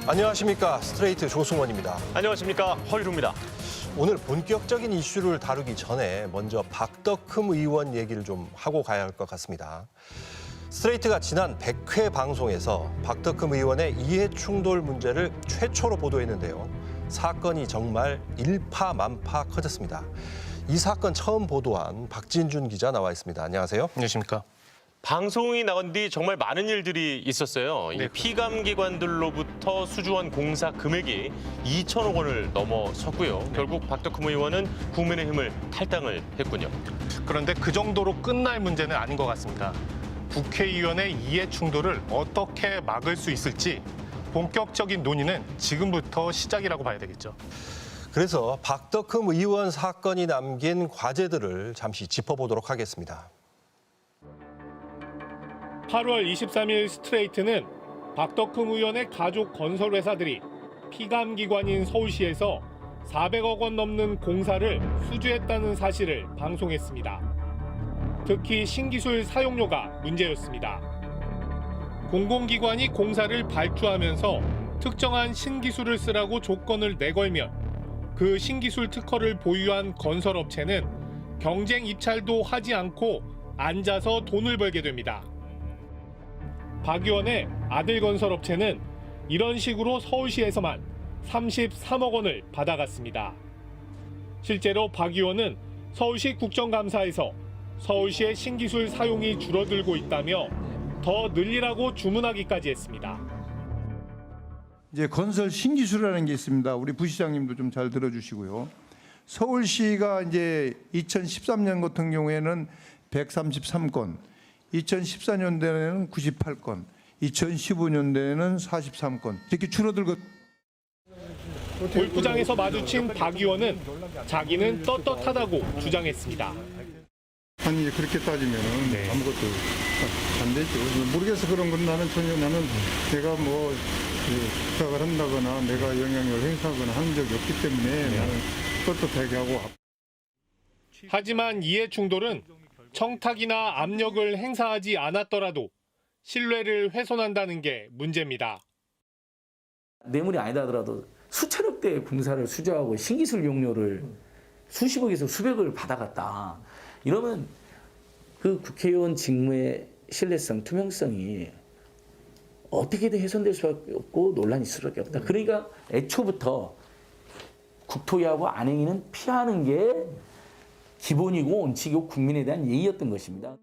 안녕하십니까. 스트레이트 조승원입니다. 안녕하십니까. 허유루입니다. 오늘 본격적인 이슈를 다루기 전에 먼저 박덕흠 의원 얘기를 좀 하고 가야 할 것 같습니다. 스트레이트가 지난 100회 방송에서 박덕흠 의원의 이해충돌 문제를 최초로 보도했는데요. 사건이 정말 일파만파 커졌습니다. 이 사건 처음 보도한 박진준 기자 나와 있습니다. 안녕하세요. 안녕하십니까. 방송이 나간 뒤 정말 많은 일들이 있었어요. 이 피감기관들로부터 수주한 공사 금액이 2천억 원을 넘어섰고요. 결국 박덕흠 의원은 국민의힘을 탈당을 했군요. 그런데 그 정도로 끝날 문제는 아닌 것 같습니다. 국회의원의 이해 충돌을 어떻게 막을 수 있을지 본격적인 논의는 지금부터 시작이라고 봐야 되겠죠. 그래서 박덕흠 의원 사건이 남긴 과제들을 잠시 짚어보도록 하겠습니다. 8월 23일 스트레이트는 박덕흠 의원의 가족 건설회사들이 피감기관인 서울시에서 400억 원 넘는 공사를 수주했다는 사실을 방송했습니다. 특히 신기술 사용료가 문제였습니다. 공공기관이 공사를 발주하면서 특정한 신기술을 쓰라고 조건을 내걸면 그 신기술 특허를 보유한 건설업체는 경쟁 입찰도 하지 않고 앉아서 돈을 벌게 됩니다. 박 의원의 아들 건설업체는 이런 식으로 서울시에서만 33억 원을 받아갔습니다. 실제로 박 의원은 서울시 국정감사에서 서울시의 신기술 사용이 줄어들고 있다며 더 늘리라고 주문하기까지 했습니다. 이제 건설 신기술이라는 게 있습니다. 우리 부시장님도 좀 잘 들어주시고요. 서울시가 이제 2013년 같은 경우에는 133건, 2014년도에는 98건, 2015년도에는 43건 이렇게 줄어들고. 골프장에서 마주친 박 의원은 자기는 떴떴하다고 주장했습니다. 아니 그렇게 따지면은 아무것도 안 되죠. 모르겠어 그런 건 나는 내가 뭐 부탁을 한다거나 내가 영향력을 행사하거나 한 적이 없기 때문에 나는 떳떳하게 하고. 하지만 이해 충돌은 청탁이나 압력을 행사하지 않았더라도 신뢰를 훼손한다는 게 문제입니다. 뇌물이 아니다 하더라도 수천억 대의 공사를 수주하고 신기술 용료를 수십억에서 수백억을 받아갔다. 이러면 그 국회의원 직무의 신뢰성, 투명성이 어떻게든 훼손될 수밖에 없고 논란이 있을 수밖에 없다. 그러니까 애초부터 국토위하고 안행위는 피하는 게 기본이고 원칙이고 국민에 대한 예의였던 것입니다.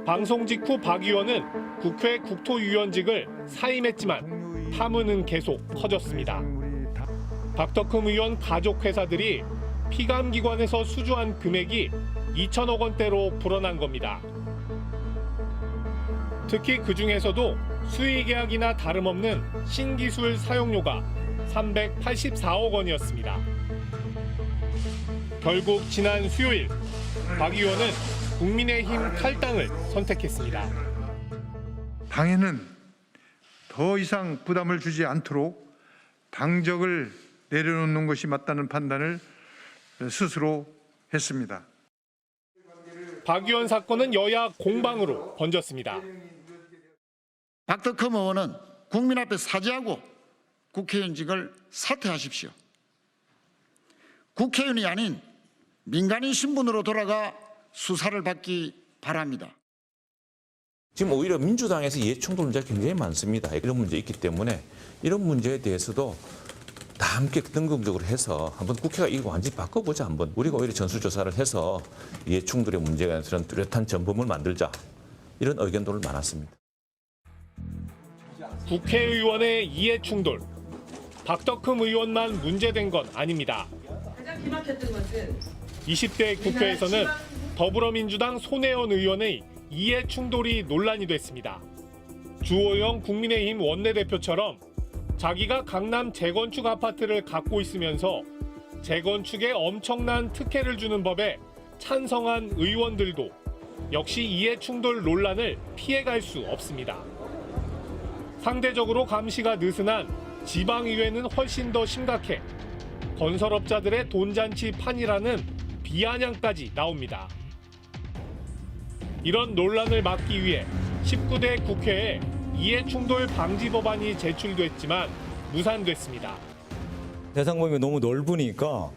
방송 직후 박 의원은 국회 국토위원직을 사임했지만 파문은 계속 커졌습니다. 박덕흠 의원 가족 회사들이 피감기관에서 수주한 금액이 2천억 원대로 불어난 겁니다. 특히 그중에서도 수의계약이나 다름없는 신기술 사용료가 384억 원이었습니다. 결국 지난 수요일 박 의원은 국민의힘 탈당을 선택했습니다. 당에는 더 이상 부담을 주지 않도록 당적을 내려놓는 것이 맞다는 판단을 스스로 했습니다. 박 의원 사건은 여야 공방으로 번졌습니다. 박덕흠 의원은 국민 앞에 사죄하고 국회의원직을 사퇴하십시오. 국회의원이 아닌 민간인 신분으로 돌아가 수사를 받기 바랍니다. 지금 오히려 민주당에서 이해충돌 문제가 굉장히 많습니다. 이런 문제 있기 때문에 이런 문제에 대해서도 다 함께 긍정적으로 해서 한번 국회가 이거 완전히 바꿔보자 한번. 우리가 오히려 전수조사를 해서 이해충돌의 문제가 있는 뚜렷한 전범을 만들자. 이런 의견도 많았습니다. 국회의원의 이해충돌. 박덕흠 의원만 문제된 건 아닙니다. 가장 기막혔던 것은 20대 국회에서는 더불어민주당 손혜원 의원의 이해충돌이 논란이 됐습니다. 주호영 국민의힘 원내대표처럼 자기가 강남 재건축 아파트를 갖고 있으면서 재건축에 엄청난 특혜를 주는 법에 찬성한 의원들도 역시 이해충돌 논란을 피해갈 수 없습니다. 상대적으로 감시가 느슨한 지방의회는 훨씬 더 심각해 건설업자들의 돈잔치 판이라는 비아냥까지 나옵니다. 이런 논란을 막기 위해 19대 국회에 이해충돌 방지 법안이 제출됐지만 무산됐습니다. 대상 범위가 너무 넓으니까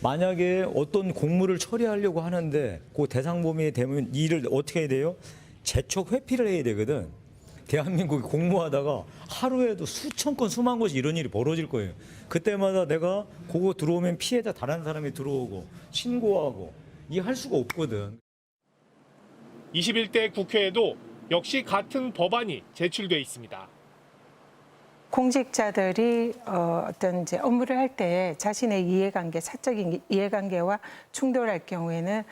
만약에 어떤 공무를 처리하려고 하는데 그 대상 범위에 되면 일을 어떻게 해야 돼요? 재촉 회피를 해야 되거든. 대한민국이 공무하다가 하루에도 수천 건 수만 건씩 이런 일이 벌어질 거예요. 그때마다 내가 그거 들어오면 피해자 다른 사람이 들어오고 신고하고 이게 할 수가 없거든. 21대 국회에도 역시 같은 법안이 제출돼 있습니다. 공직자들이 어떤 이제 업무를 할 때 자신의 이해관계, 사적인 이해관계와 충돌할 경우에는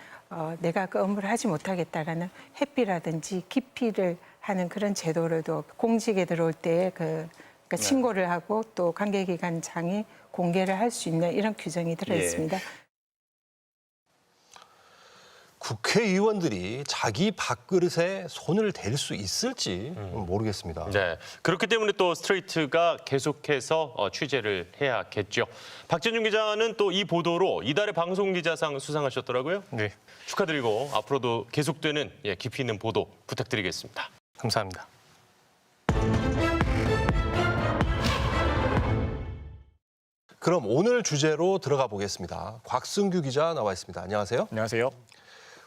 내가 그 업무를 하지 못하겠다라는 회피라든지 기피를 하는 그런 제도로도 공직에 들어올 때 그러니까 신고를 하고 또 관계기관장이 공개를 할 수 있는 이런 규정이 들어 있습니다. 국회의원들이 자기 밥그릇에 손을 댈 수 있을지 모르겠습니다. 네, 그렇기 때문에 또 스트레이트가 계속해서 취재를 해야겠죠. 박진중 기자는 또 이 보도로 이달의 방송기자상 수상하셨더라고요. 네, 축하드리고 앞으로도 계속되는 깊이 있는 보도 부탁드리겠습니다. 감사합니다. 그럼 오늘 주제로 들어가 보겠습니다. 곽승규 기자 나와 있습니다. 안녕하세요. 안녕하세요.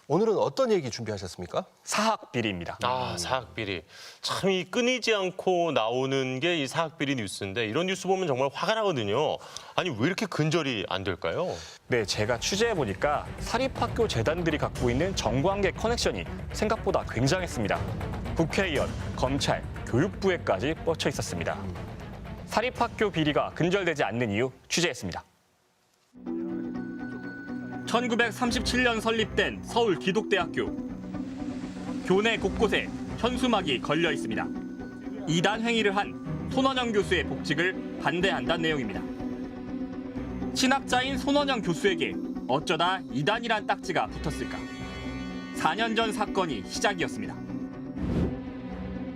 오늘은 어떤 얘기 준비하셨습니까? 사학비리입니다. 아, 사학비리. 참 이 끊이지 않고 나오는 게 이 사학비리 뉴스인데 이런 뉴스 보면 정말 화가 나거든요. 아니 왜 이렇게 근절이 안 될까요? 네, 제가 취재해보니까 사립학교 재단들이 갖고 있는 정관계 커넥션이 생각보다 굉장했습니다. 국회의원, 검찰, 교육부에까지 뻗쳐 있었습니다. 사립학교 비리가 근절되지 않는 이유 취재했습니다. 1937년 설립된 서울기독대학교. 교내 곳곳에 현수막이 걸려 있습니다. 이단 행위를 한 손원영 교수의 복직을 반대한다는 내용입니다. 신학자인 손원영 교수에게 어쩌다 이단이란 딱지가 붙었을까? 4년 전 사건이 시작이었습니다.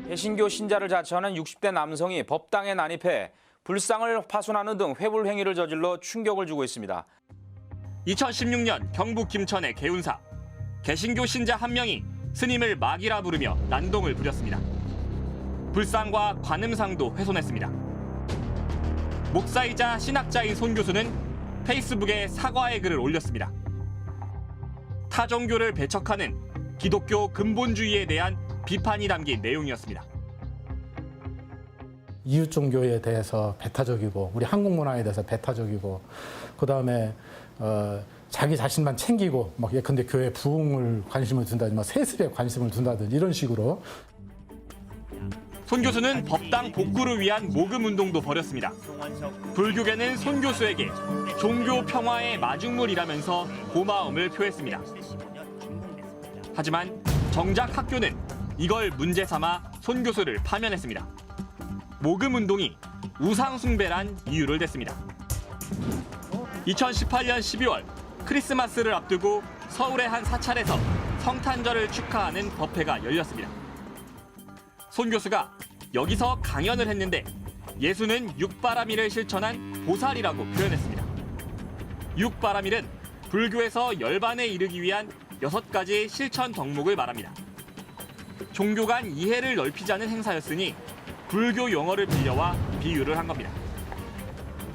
개신교 신자를 자처하는 60대 남성이 법당에 난입해 불상을 파손하는 등 회불 행위를 저질러 충격을 주고 있습니다. 2016년 경북 김천의 개운사. 개신교 신자 한 명이 스님을 마귀라 부르며 난동을 부렸습니다. 불상과 관음상도 훼손했습니다. 목사이자 신학자인 손 교수는 페이스북에 사과의 글을 올렸습니다. 타종교를 배척하는 기독교 근본주의에 대한 비판이 담긴 내용이었습니다. 이웃 종교에 대해서 배타적이고 우리 한국 문화에 대해서 배타적이고 그다음에 자기 자신만 챙기고 막 예컨대 교회 부흥을 관심을 둔다든지 세습에 관심을 둔다든지 이런 식으로. 손 교수는 법당 복구를 위한 모금 운동도 벌였습니다. 불교계는 손 교수에게 종교 평화의 마중물이라면서 고마움을 표했습니다. 하지만 정작 학교는 이걸 문제 삼아 손 교수를 파면했습니다. 모금 운동이 우상 숭배란 이유를 댔습니다. 2018년 12월 크리스마스를 앞두고 서울의 한 사찰에서 성탄절을 축하하는 법회가 열렸습니다. 손 교수가 여기서 강연을 했는데 예수는 육바라밀을 실천한 보살이라고 표현했습니다. 육바라밀은 불교에서 열반에 이르기 위한 6가지 실천 덕목을 말합니다. 종교 간 이해를 넓히자는 행사였으니 불교 용어를 빌려와 비유를 한 겁니다.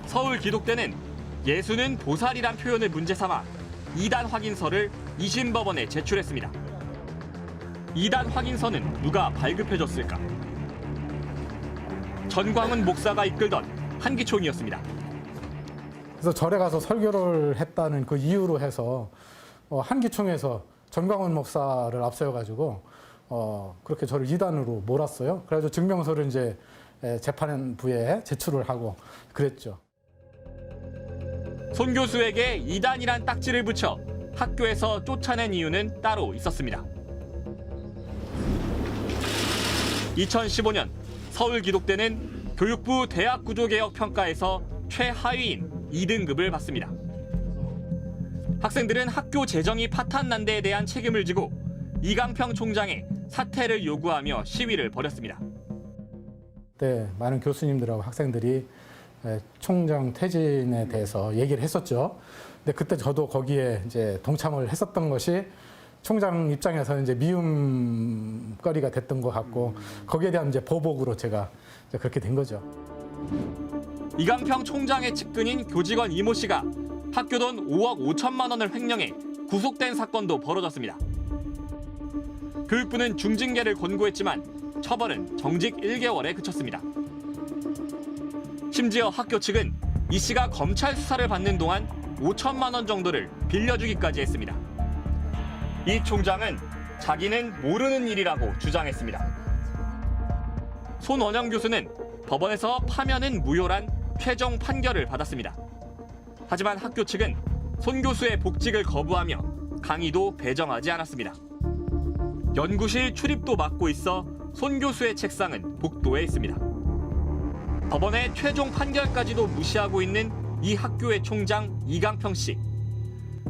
서울기독대는 예수는 보살이란 표현을 문제 삼아 이단 확인서를 2심 법원에 제출했습니다. 이단 확인서는 누가 발급해줬을까? 전광훈 목사가 이끌던 한기총이었습니다. 그래서 절에 가서 설교를 했다는 그 이유로 해서 한기총에서 전광훈 목사를 앞세워가지고 그렇게 저를 이단으로 몰았어요. 그래서 증명서를 이제 재판부에 제출을 하고 그랬죠. 손 교수에게 이단이란 딱지를 붙여 학교에서 쫓아낸 이유는 따로 있었습니다. 2015년 서울기독대는 교육부 대학구조개혁 평가에서 최하위인 2등급을 받습니다. 학생들은 학교 재정이 파탄난 데에 대한 책임을 지고 이강평 총장의 사퇴를 요구하며 시위를 벌였습니다. 네, 많은 교수님들하고 학생들이 총장 퇴진에 대해서 얘기를 했었죠. 근데 그때 저도 거기에 이제 동참을 했었던 것이 총장 입장에서 이제 미움 거리가 됐던 것 같고 거기에 대한 이제 보복으로 제가 이제 그렇게 된 거죠. 이강평 총장의 측근인 교직원 이모 씨가 학교 돈 5억 5천만 원을 횡령해 구속된 사건도 벌어졌습니다. 교육부는 중징계를 권고했지만 처벌은 정직 1개월에 그쳤습니다. 심지어 학교 측은 이 씨가 검찰 수사를 받는 동안 5천만 원 정도를 빌려주기까지 했습니다. 이 총장은 자기는 모르는 일이라고 주장했습니다. 손원영 교수는 법원에서 파면은 무효란 최종 판결을 받았습니다. 하지만 학교 측은 손 교수의 복직을 거부하며 강의도 배정하지 않았습니다. 연구실 출입도 막고 있어 손 교수의 책상은 복도에 있습니다. 법원의 최종 판결까지도 무시하고 있는 이 학교의 총장 이강평 씨.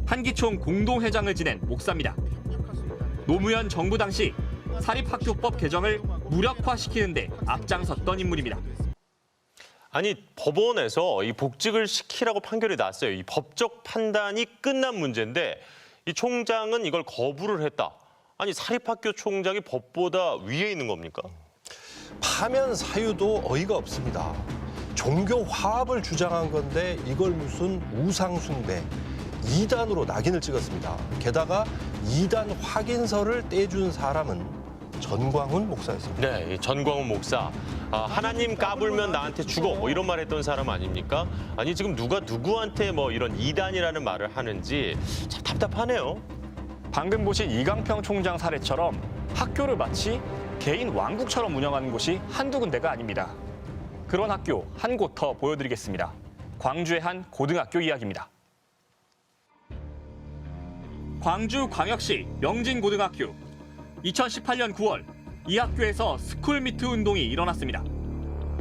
한기총 공동회장을 지낸 목사입니다. 노무현 정부 당시 사립학교법 개정을 무력화시키는 데 앞장섰던 인물입니다. 아니 법원에서 이 복직을 시키라고 판결이 났어요. 이 법적 판단이 끝난 문제인데 이 총장은 이걸 거부를 했다. 아니 사립학교 총장이 법보다 위에 있는 겁니까? 파면 사유도 어이가 없습니다. 종교 화합을 주장한 건데 이걸 무슨 우상숭배, 이단으로 낙인을 찍었습니다. 게다가 이단 확인서를 떼준 사람은 전광훈 목사였습니다. 네, 전광훈 목사. 하나님 까불면 나한테 죽어 뭐 이런 말 했던 사람 아닙니까? 아니 지금 누가 누구한테 뭐 이런 이단이라는 말을 하는지 참 답답하네요. 방금 보신 이강평 총장 사례처럼 학교를 마치 개인 왕국처럼 운영하는 곳이 한두 군데가 아닙니다. 그런 학교 한 곳 더 보여드리겠습니다. 광주의 한 고등학교 이야기입니다. 광주광역시 명진고등학교. 2018년 9월 이 학교에서 스쿨미트 운동이 일어났습니다.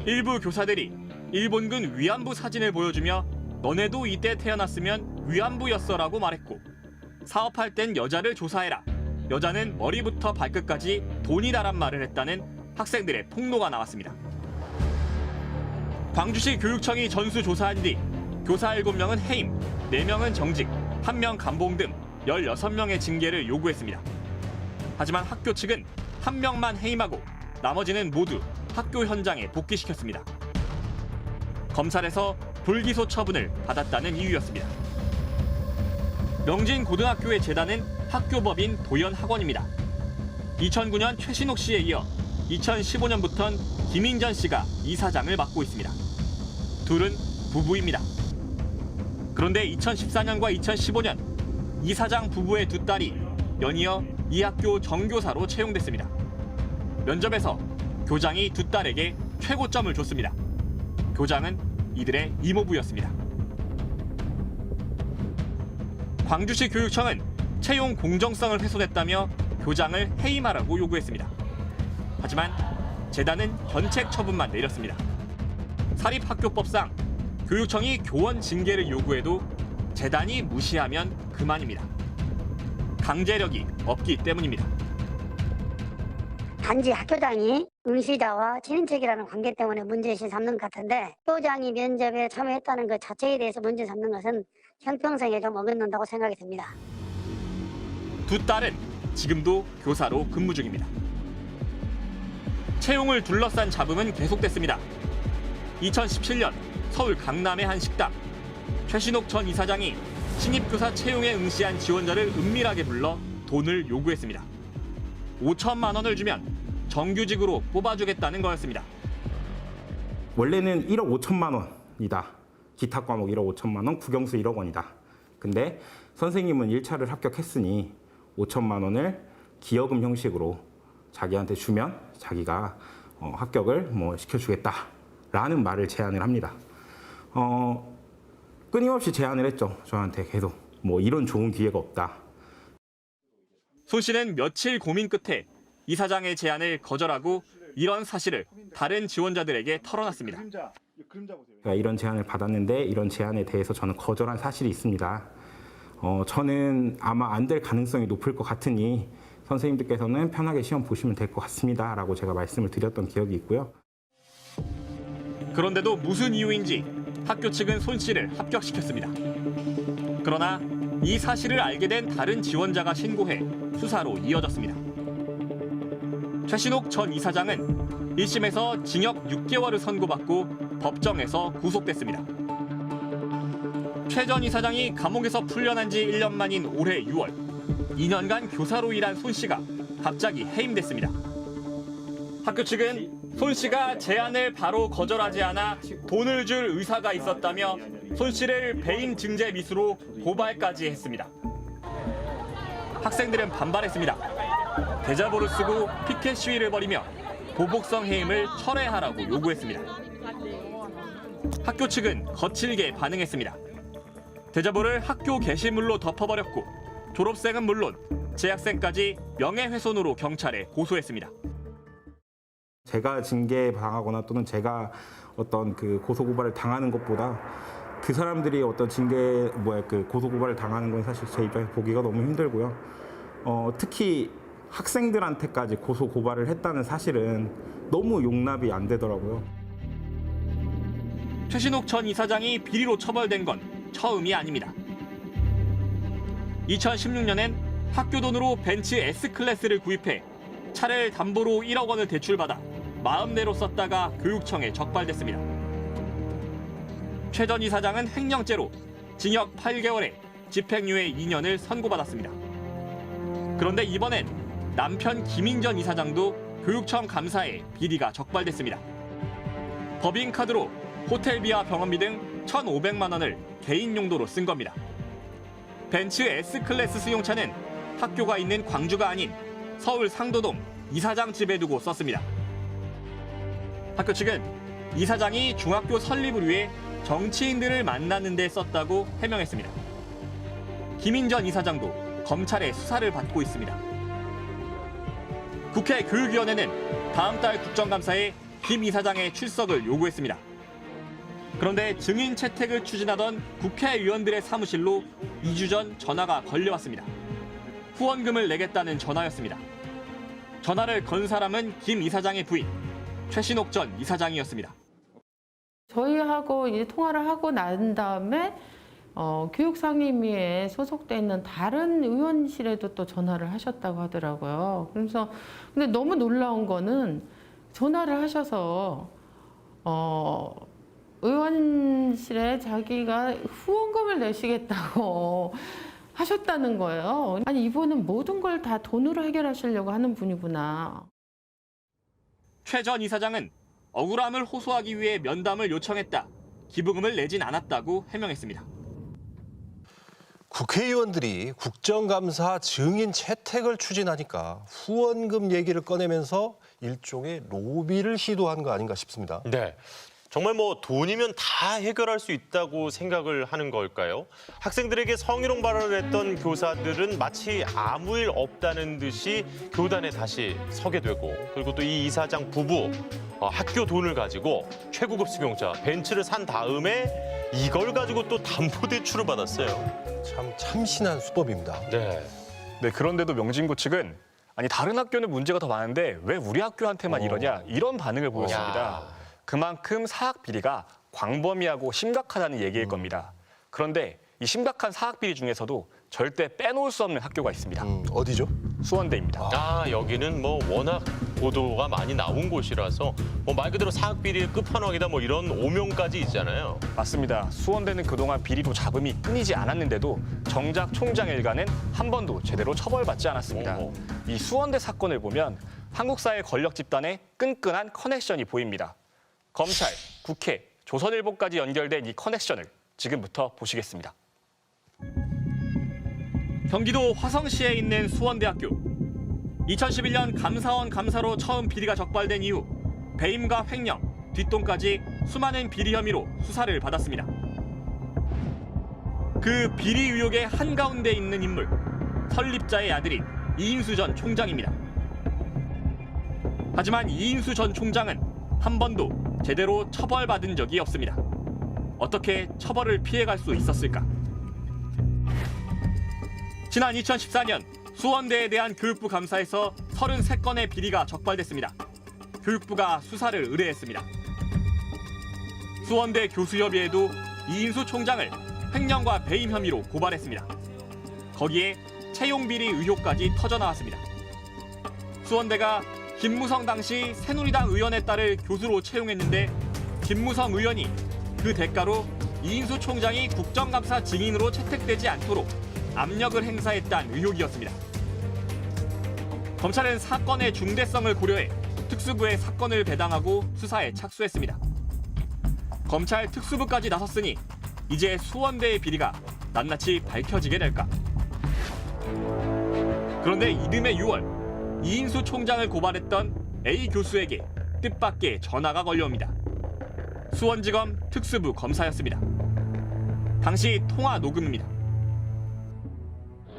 일부 교사들이 일본군 위안부 사진을 보여주며 너네도 이때 태어났으면 위안부였어라고 말했고 사업할 땐 여자를 조사해라. 여자는 머리부터 발끝까지 돈이다란 말을 했다는 학생들의 폭로가 나왔습니다. 광주시 교육청이 전수조사한 뒤 교사 7명은 해임, 4명은 정직, 1명 감봉 등 16명의 징계를 요구했습니다. 하지만 학교 측은 1명만 해임하고 나머지는 모두 학교 현장에 복귀시켰습니다. 검찰에서 불기소 처분을 받았다는 이유였습니다. 명진고등학교의 재단은 학교법인 도연학원입니다. 2009년 최신옥 씨에 이어 2015년부터는 김인전 씨가 이사장을 맡고 있습니다. 둘은 부부입니다. 그런데 2014년과 2015년 이사장 부부의 두 딸이 연이어 이 학교 정교사로 채용됐습니다. 면접에서 교장이 두 딸에게 최고점을 줬습니다. 교장은 이들의 이모부였습니다. 광주시 교육청은 채용 공정성을 훼손했다며 교장을 해임하라고 요구했습니다. 하지만 재단은 견책 처분만 내렸습니다. 사립학교법상 교육청이 교원 징계를 요구해도 재단이 무시하면 그만입니다. 강제력이 없기 때문입니다. 단지 학교장이 응시자와 친인척이라는 관계 때문에 문제시 삼는 것 같은데 교장이 면접에 참여했다는 것 자체에 대해서 문제 삼는 것은 형평성에 좀 어긋난다고 생각이 듭니다. 두 딸은 지금도 교사로 근무 중입니다. 채용을 둘러싼 잡음은 계속됐습니다. 2017년 서울 강남의 한 식당. 최신옥 전 이사장이 신입교사 채용에 응시한 지원자를 은밀하게 불러 돈을 요구했습니다. 5천만 원을 주면 정규직으로 뽑아주겠다는 거였습니다. 원래는 1억 5천만 원이다. 기타 과목 1억 5천만 원, 국영수 1억 원이다. 근데 선생님은 1차를 합격했으니 5천만 원을 기여금 형식으로 자기한테 주면 자기가 합격을 시켜주겠다라는 말을 제안을 합니다. 끊임없이 제안을 했죠. 저한테 계속 이런 좋은 기회가 없다. 손 씨는 며칠 고민 끝에 이사장의 제안을 거절하고 이런 사실을 다른 지원자들에게 털어놨습니다. 이런 제안을 받았는데 이런 제안에 대해서 저는 거절한 사실이 있습니다. 저는 아마 안 될 가능성이 높을 것 같으니 선생님들께서는 편하게 시험 보시면 될 것 같습니다. 라고 제가 말씀을 드렸던 기억이 있고요. 그런데도 무슨 이유인지 학교 측은 손 씨를 합격시켰습니다. 그러나 이 사실을 알게 된 다른 지원자가 신고해 수사로 이어졌습니다. 최신옥 전 이사장은 1심에서 징역 6개월을 선고받고 법정에서 구속됐습니다. 최 전 이사장이 감옥에서 풀려난 지 1년 만인 올해 6월 2년간 교사로 일한 손 씨가 갑자기 해임됐습니다. 학교 측은 손 씨가 제안을 바로 거절하지 않아 돈을 줄 의사가 있었다며 손 씨를 배임 증제 미수로 고발까지 했습니다. 학생들은 반발했습니다. 대자보를 쓰고 피켓 시위를 벌이며 보복성 해임을 철회하라고 요구했습니다. 학교 측은 거칠게 반응했습니다. 대자보를 학교 게시물로 덮어버렸고 졸업생은 물론 재학생까지 명예훼손으로 경찰에 고소했습니다. 제가 징계당하거나 또는 제가 어떤 그 고소고발을 당하는 것보다 그 사람들이 어떤 고소고발을 당하는 건 사실 제 입장에서 보기가 너무 힘들고요. 특히 학생들한테까지 고소고발을 했다는 사실은 너무 용납이 안 되더라고요. 최신옥 전 이사장이 비리로 처벌된 건 처음이 아닙니다. 2016년엔 학교 돈으로 벤츠 S클래스를 구입해 차를 담보로 1억 원을 대출받아 마음대로 썼다가 교육청에 적발됐습니다. 최 전 이사장은 횡령죄로 징역 8개월에 집행유예 2년을 선고받았습니다. 그런데 이번엔 남편 김인전 이사장도 교육청 감사에 비리가 적발됐습니다. 법인카드로 호텔비와 병원비 등 1,500만 원을 개인 용도로 쓴 겁니다. 벤츠 S클래스 승용차는 학교가 있는 광주가 아닌 서울 상도동 이사장 집에 두고 썼습니다. 학교 측은 이사장이 중학교 설립을 위해 정치인들을 만나는 데 썼다고 해명했습니다. 김인전 이사장도 검찰의 수사를 받고 있습니다. 국회 교육위원회는 다음 달 국정감사에 김 이사장의 출석을 요구했습니다. 그런데 증인 채택을 추진하던 국회의원들의 사무실로 2주 전 전화가 걸려왔습니다. 후원금을 내겠다는 전화였습니다. 전화를 건 사람은 김 이사장의 부인, 최신옥 전 이사장이었습니다. 저희하고 이제 통화를 하고 난 다음에 교육상임위에 소속돼 있는 다른 의원실에도 또 전화를 하셨다고 하더라고요. 그래서 근데 너무 놀라운 거는 전화를 하셔서 의원실에 자기가 후원금을 내시겠다고 하셨다는 거예요. 아니 이분은 모든 걸 다 돈으로 해결하시려고 하는 분이구나. 최 전 이사장은 억울함을 호소하기 위해 면담을 요청했다. 기부금을 내진 않았다고 해명했습니다. 국회의원들이 국정감사 증인 채택을 추진하니까 후원금 얘기를 꺼내면서 일종의 로비를 시도한 거 아닌가 싶습니다. 네. 정말 뭐 돈이면 다 해결할 수 있다고 생각을 하는 걸까요? 학생들에게 성희롱 발언을 했던 교사들은 마치 아무 일 없다는 듯이 교단에 다시 서게 되고, 그리고 또 이 이사장 부부 학교 돈을 가지고 최고급 승용차 벤츠를 산 다음에 이걸 가지고 또 담보대출을 받았어요. 참 참신한 수법입니다. 네. 네, 그런데도 명진고 측은 아니 다른 학교는 문제가 더 많은데 왜 우리 학교한테만 이러냐 이런 반응을 보였습니다. 그만큼 사학 비리가 광범위하고 심각하다는 얘기일 겁니다. 그런데 이 심각한 사학 비리 중에서도 절대 빼놓을 수 없는 학교가 있습니다. 어디죠? 수원대입니다. 여기는 뭐 워낙 보도가 많이 나온 곳이라서 뭐 말 그대로 사학 비리의 끝판왕이다 뭐 이런 오명까지 있잖아요. 맞습니다. 수원대는 그동안 비리로 잡음이 끊이지 않았는데도 정작 총장 일가는 한 번도 제대로 처벌받지 않았습니다. 이 수원대 사건을 보면 한국 사회 권력 집단의 끈끈한 커넥션이 보입니다. 검찰, 국회, 조선일보까지 연결된 이 커넥션을 지금부터 보시겠습니다. 경기도 화성시에 있는 수원대학교. 2011년 감사원 감사로 처음 비리가 적발된 이후 배임과 횡령, 뒷돈까지 수많은 비리 혐의로 수사를 받았습니다. 그 비리 의혹의 한가운데 있는 인물, 설립자의 아들인 이인수 전 총장입니다. 하지만 이인수 전 총장은 한 번도 제대로 처벌받은 적이 없습니다. 어떻게 처벌을 피해갈 수 있었을까? 지난 2014년 수원대에 대한 교육부 감사에서 33건의 비리가 적발됐습니다. 교육부가 수사를 의뢰했습니다. 수원대 교수협의회도 이인수 총장을 횡령과 배임 혐의로 고발했습니다. 거기에 채용 비리 의혹까지 터져나왔습니다. 수원대가 김무성 당시 새누리당 의원의 딸을 교수로 채용했는데 김무성 의원이 그 대가로 이인수 총장이 국정감사 증인으로 채택되지 않도록 압력을 행사했다는 의혹이었습니다. 검찰은 사건의 중대성을 고려해 특수부에 사건을 배당하고 수사에 착수했습니다. 검찰 특수부까지 나섰으니 이제 수원대의 비리가 낱낱이 밝혀지게 될까? 그런데 이듬해 6월 이인수 총장을 고발했던 A 교수에게 뜻밖의 전화가 걸려옵니다. 수원지검 특수부 검사였습니다. 당시 통화 녹음입니다.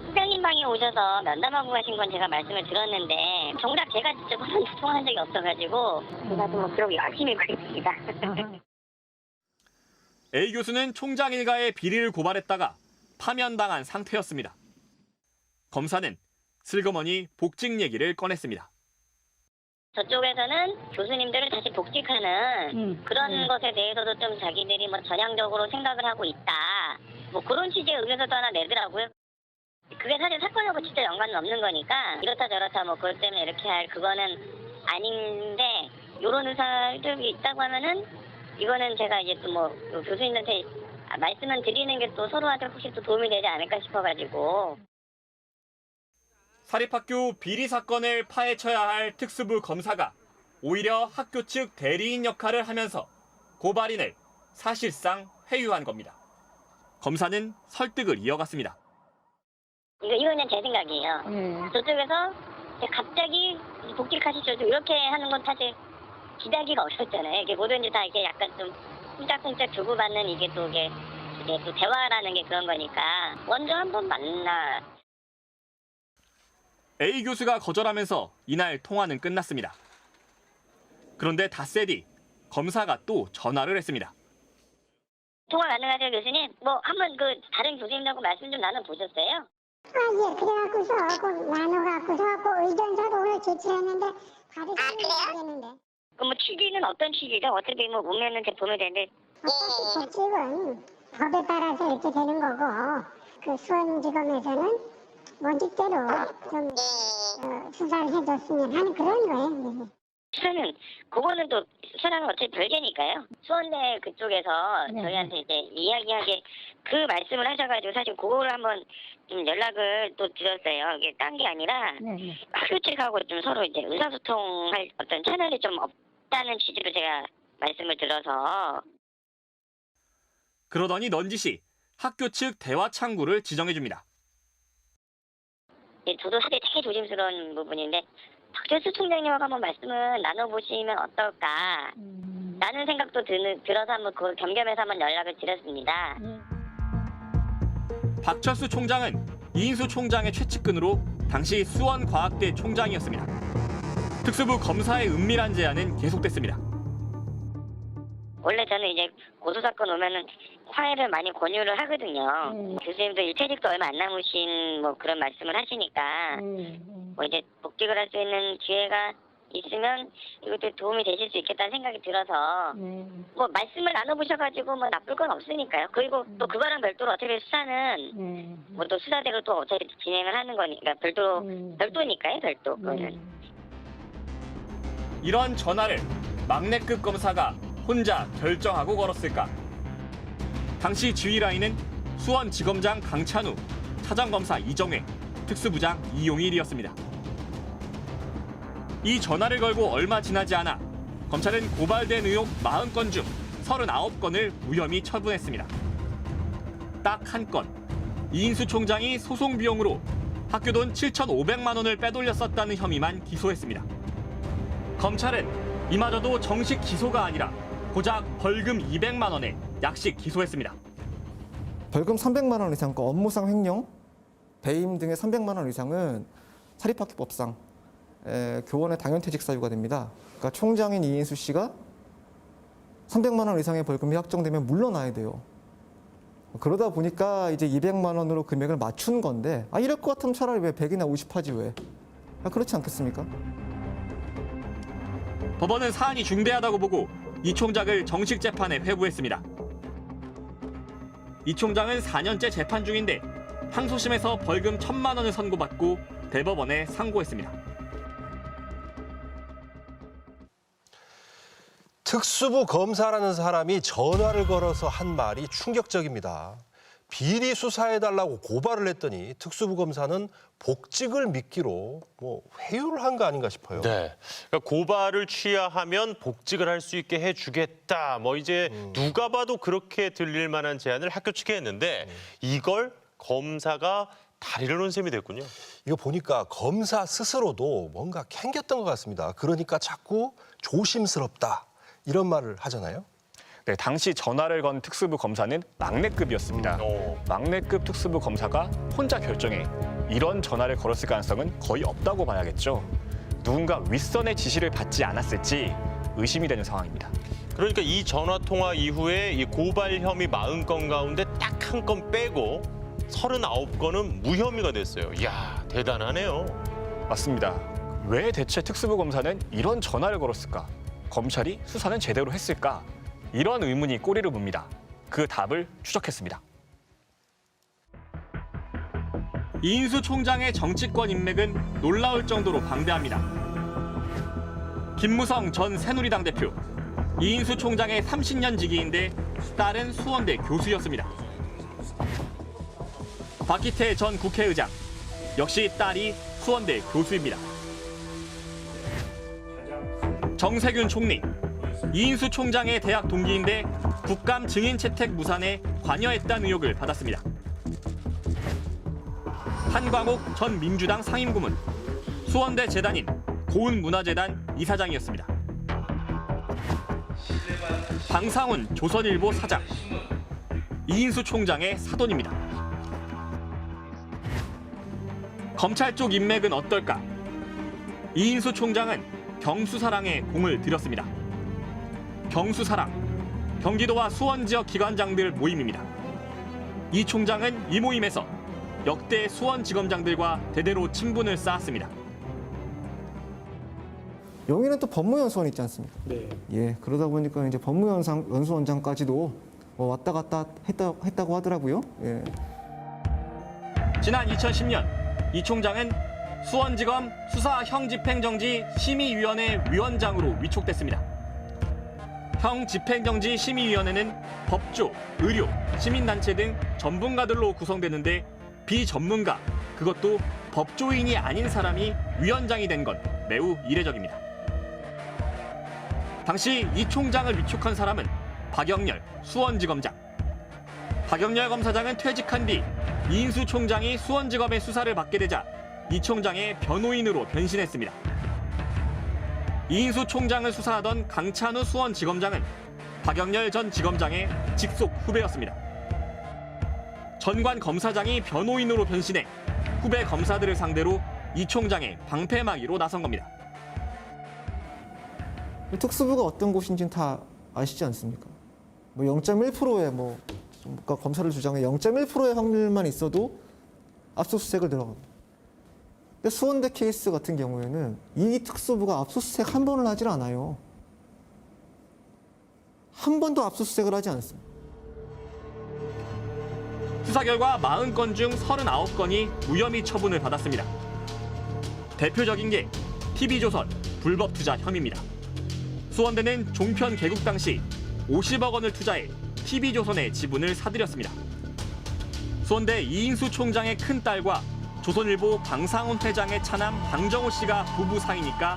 수장님 방에 오셔서 면담하고 가신 건 제가 말씀을 들었는데 정작 제가 직접 통화한 적이 없어가지고 제가 또 기록 열심히 보겠습니다. A 교수는 총장 일가의 비리를 고발했다가 파면당한 상태였습니다. 검사는 슬그머니 복직 얘기를 꺼냈습니다. 저쪽에서는 교수님들을 다시 복직하는 그런 것에 대해서도 좀 자기들이 뭐 전향적으로 생각을 하고 있다. 뭐 그런 취지의 의견서도 하나 내더라고요. 그게 사실 사건하고 진짜 연관은 없는 거니까 이렇다 저렇다 뭐 그것 때문에 이렇게 할 그거는 아닌데 이런 의사들이 있다고 하면은 이거는 제가 이제 또 뭐 교수님한테 말씀을 드리는 게 또 서로한테 혹시 또 도움이 되지 않을까 싶어가지고. 사립학교 비리 사건을 파헤쳐야 할 특수부 검사가 오히려 학교 측 대리인 역할을 하면서 고발인을 사실상 회유한 겁니다. 검사는 설득을 이어갔습니다. 이거는 제 생각이에요. 저쪽에서 갑자기 복직하시죠. 이렇게 하는 건 사실 기대하기가 어렵잖아요. 이게 뭐든지 다 이게 약간 좀 쿵짝쿵짝 주고받는 이게 또 대화라는 게 그런 거니까 먼저 한번 만나. A 교수가 거절하면서 이날 통화는 끝났습니다. 그런데 닷새 뒤 검사가 또 전화를 했습니다. 통화 가능하세요, 교수님? 뭐 한번 다른 교수님하고 말씀 좀 나눠보셨어요? 예, 그래갖고서 나눠갖고서 의견서도 오늘 제출했는데 가르치면 되는데. 그럼 뭐 취지는 어떤 취지죠? 어차피 뭐 문면은 보면 되는데. 법칙은 법에 따라서 이렇게 되는 거고 그 수원지검에서는 원칙대로 좀 수사를 해줬으면 하는 그런 거예요. 수사는 그거는 또 수사랑은 어차피 별개니까요. 수원대 그쪽에서 저희한테 이제 이야기하게 그 말씀을 하셔가지고 사실 그거를 한번 좀 연락을 또 드렸어요. 이게 딴 게 아니라 학교 측하고 좀 서로 이제 의사소통할 어떤 채널이 좀 없다는 취지로 제가 말씀을 들어서. 그러더니 넌지시 학교 측 대화 창구를 지정해 줍니다. 저도 사실 되게 조심스러운 부분인데 박철수 총장님하고 한번 말씀을 나눠보시면 어떨까 라는 생각도 들어서 한번 그걸 겸겸해서 한번 연락을 드렸습니다. 박철수 총장은 이인수 총장의 최측근으로 당시 수원과학대 총장이었습니다. 특수부 검사의 은밀한 제안은 계속됐습니다. 원래 저는 이제 고소사건 오면은 화해를 많이 권유를 하거든요. 교수님도 퇴직도 얼마 안 남으신 뭐 그런 말씀을 하시니까 뭐 이제 복직을 할 수 있는 기회가 있으면 이것도 도움이 되실 수 있겠다는 생각이 들어서 뭐 말씀을 나눠보셔가지고 뭐 나쁠 건 없으니까요. 그리고 또 그거랑 별도로 어차피 수사는 뭐 또 수사대로 또 어차피 진행을 하는 거니까 별도니까요. 별도. 이런 전화를 막내급 검사가 혼자 결정하고 걸었을까? 당시 지휘라인은 수원지검장 강찬우, 차장검사 이정회, 특수부장 이용일이었습니다. 이 전화를 걸고 얼마 지나지 않아 검찰은 고발된 의혹 40건 중 39건을 무혐의 처분했습니다. 딱 한 건, 이인수 총장이 소송 비용으로 학교 돈 7,500만 원을 빼돌렸었다는 혐의만 기소했습니다. 검찰은 이마저도 정식 기소가 아니라 고작 벌금 200만 원에 약식 기소했습니다. 벌금 300만 원 이상과 업무상 횡령, 배임 등의 300만 원 이상은 사립학교법상 교원의 당연퇴직 사유가 됩니다. 그러니까 총장인 이인수 씨가 300만 원 이상의 벌금이 확정되면 물러나야 돼요. 그러다 보니까 이제 200만 원으로 금액을 맞춘 건데 이럴 것 같으면 차라리 왜 100이나 50 하지 왜? 그렇지 않겠습니까? 법원은 사안이 중대하다고 보고 이 총장을 정식 재판에 회부했습니다. 이 총장은 4년째 재판 중인데 항소심에서 벌금 1,000만 원을 선고받고 대법원에 상고했습니다. 특수부 검사라는 사람이 전화를 걸어서 한 말이 충격적입니다. 비리 수사해달라고 고발을 했더니 특수부 검사는 복직을 미끼로 회유를 한 거 아닌가 싶어요. 네, 그러니까 고발을 취하하면 복직을 할 수 있게 해주겠다. 이제 누가 봐도 그렇게 들릴 만한 제안을 학교 측에 했는데 이걸 검사가 다리를 놓은 셈이 됐군요. 이거 보니까 검사 스스로도 뭔가 캥겼던 것 같습니다. 그러니까 자꾸 조심스럽다 이런 말을 하잖아요. 네, 당시 전화를 건 특수부 검사는 막내급이었습니다. 막내급 특수부 검사가 혼자 결정해 이런 전화를 걸었을 가능성은 거의 없다고 봐야겠죠. 누군가 윗선의 지시를 받지 않았을지 의심이 되는 상황입니다. 그러니까 이 전화 통화 이후에 이 고발 혐의 40건 가운데 딱 한 건 빼고 39건은 무혐의가 됐어요. 이야, 대단하네요. 맞습니다. 왜 대체 특수부 검사는 이런 전화를 걸었을까? 검찰이 수사는 제대로 했을까? 이런 의문이 꼬리를 뭅니다. 그 답을 추적했습니다. 이인수 총장의 정치권 인맥은 놀라울 정도로 방대합니다. 김무성 전 새누리당 대표, 이인수 총장의 30년 지기인데 딸은 수원대 교수였습니다. 박기태 전 국회의장, 역시 딸이 수원대 교수입니다. 정세균 총리, 이인수 총장의 대학 동기인데 국감 증인 채택 무산에 관여했다는 의혹을 받았습니다. 한광옥 전 민주당 상임고문, 수원대 재단인 고은문화재단 이사장이었습니다. 방상훈 조선일보 사장, 이인수 총장의 사돈입니다. 검찰 쪽 인맥은 어떨까? 이인수 총장은 경수사랑에 공을 들였습니다. 경수사랑, 경기도와 수원 지역 기관장들 모임입니다. 이 총장은 이 모임에서 역대 수원지검장들과 대대로 친분을 쌓았습니다. 용인은 또 법무연수원 있지 않습니까? 네. 예, 그러다 보니까 이제 법무연수원장까지도 왔다 갔다 했다고 하더라고요. 예. 지난 2010년 이 총장은 수원지검 수사형집행정지 심의위원회 위원장으로 위촉됐습니다. 형집행정지 심의위원회는 법조, 의료, 시민단체 등 전문가들로 구성되는데 비전문가, 그것도 법조인이 아닌 사람이 위원장이 된 건 매우 이례적입니다. 당시 이 총장을 위촉한 사람은 박영렬 수원지검장. 박영렬 검사장은 퇴직한 뒤 이인수 총장이 수원지검의 수사를 받게 되자 이 총장의 변호인으로 변신했습니다. 이인수 총장을 수사하던 강찬우 수원지검장은 박영렬 전 지검장의 직속 후배였습니다. 전관 검사장이 변호인으로 변신해 후배 검사들을 상대로 이 총장의 방패막이로 나선 겁니다. 특수부가 어떤 곳인지는 다 아시지 않습니까? 0.1%의 그러니까 검사를 주장해 0.1%의 확률만 있어도 압수수색을 들어갑니다. 근데 수원대 케이스 같은 경우에는 이 특수부가 압수수색 한 번을 하질 않아요. 한 번도 압수수색을 하지 않습니다. 수사 결과 40건 중 39건이 무혐의 처분을 받았습니다. 대표적인 게 TV조선 불법 투자 혐의입니다. 수원대는 종편 개국 당시 50억 원을 투자해 TV조선의 지분을 사들였습니다. 수원대 이인수 총장의 큰딸과 조선일보 방상훈 회장의 차남 방정호 씨가 부부 사이니까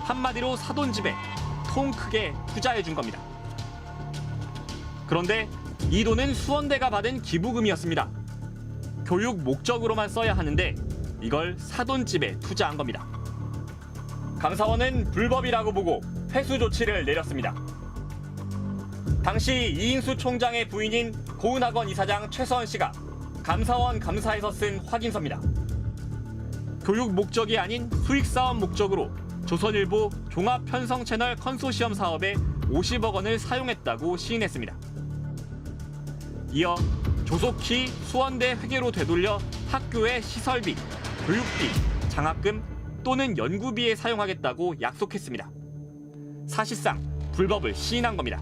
한마디로 사돈집에 통 크게 투자해 준 겁니다. 그런데 이 돈은 수원대가 받은 기부금이었습니다. 교육 목적으로만 써야 하는데 이걸 사돈집에 투자한 겁니다. 감사원은 불법이라고 보고 회수 조치를 내렸습니다. 당시 이인수 총장의 부인인 고은학원 이사장 최서원 씨가 감사원 감사에서 쓴 확인서입니다. 교육 목적이 아닌 수익사업 목적으로 조선일보 종합편성채널 컨소시엄 사업에 50억 원을 사용했다고 시인했습니다. 이어 조속히 수원대 회계로 되돌려 학교의 시설비, 교육비, 장학금 또는 연구비에 사용하겠다고 약속했습니다. 사실상 불법을 시인한 겁니다.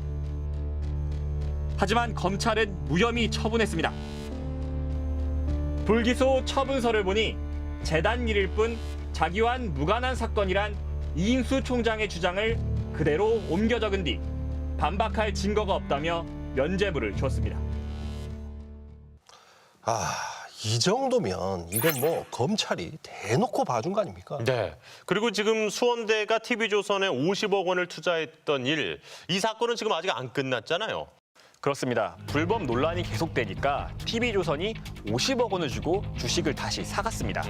하지만 검찰은 무혐의 처분했습니다. 불기소 처분서를 보니 재단 일일 뿐 자기와는 무관한 사건이란 이인수 총장의 주장을 그대로 옮겨 적은 뒤 반박할 증거가 없다며 면죄부를 줬습니다. 이 정도면 이건 뭐 검찰이 대놓고 봐준 거 아닙니까? 네. 그리고 지금 수원대가 TV조선에 50억 원을 투자했던 일, 이 사건은 지금 아직 안 끝났잖아요. 그렇습니다. 불법 논란이 계속되니까 TV조선이 50억 원을 주고 주식을 다시 사갔습니다.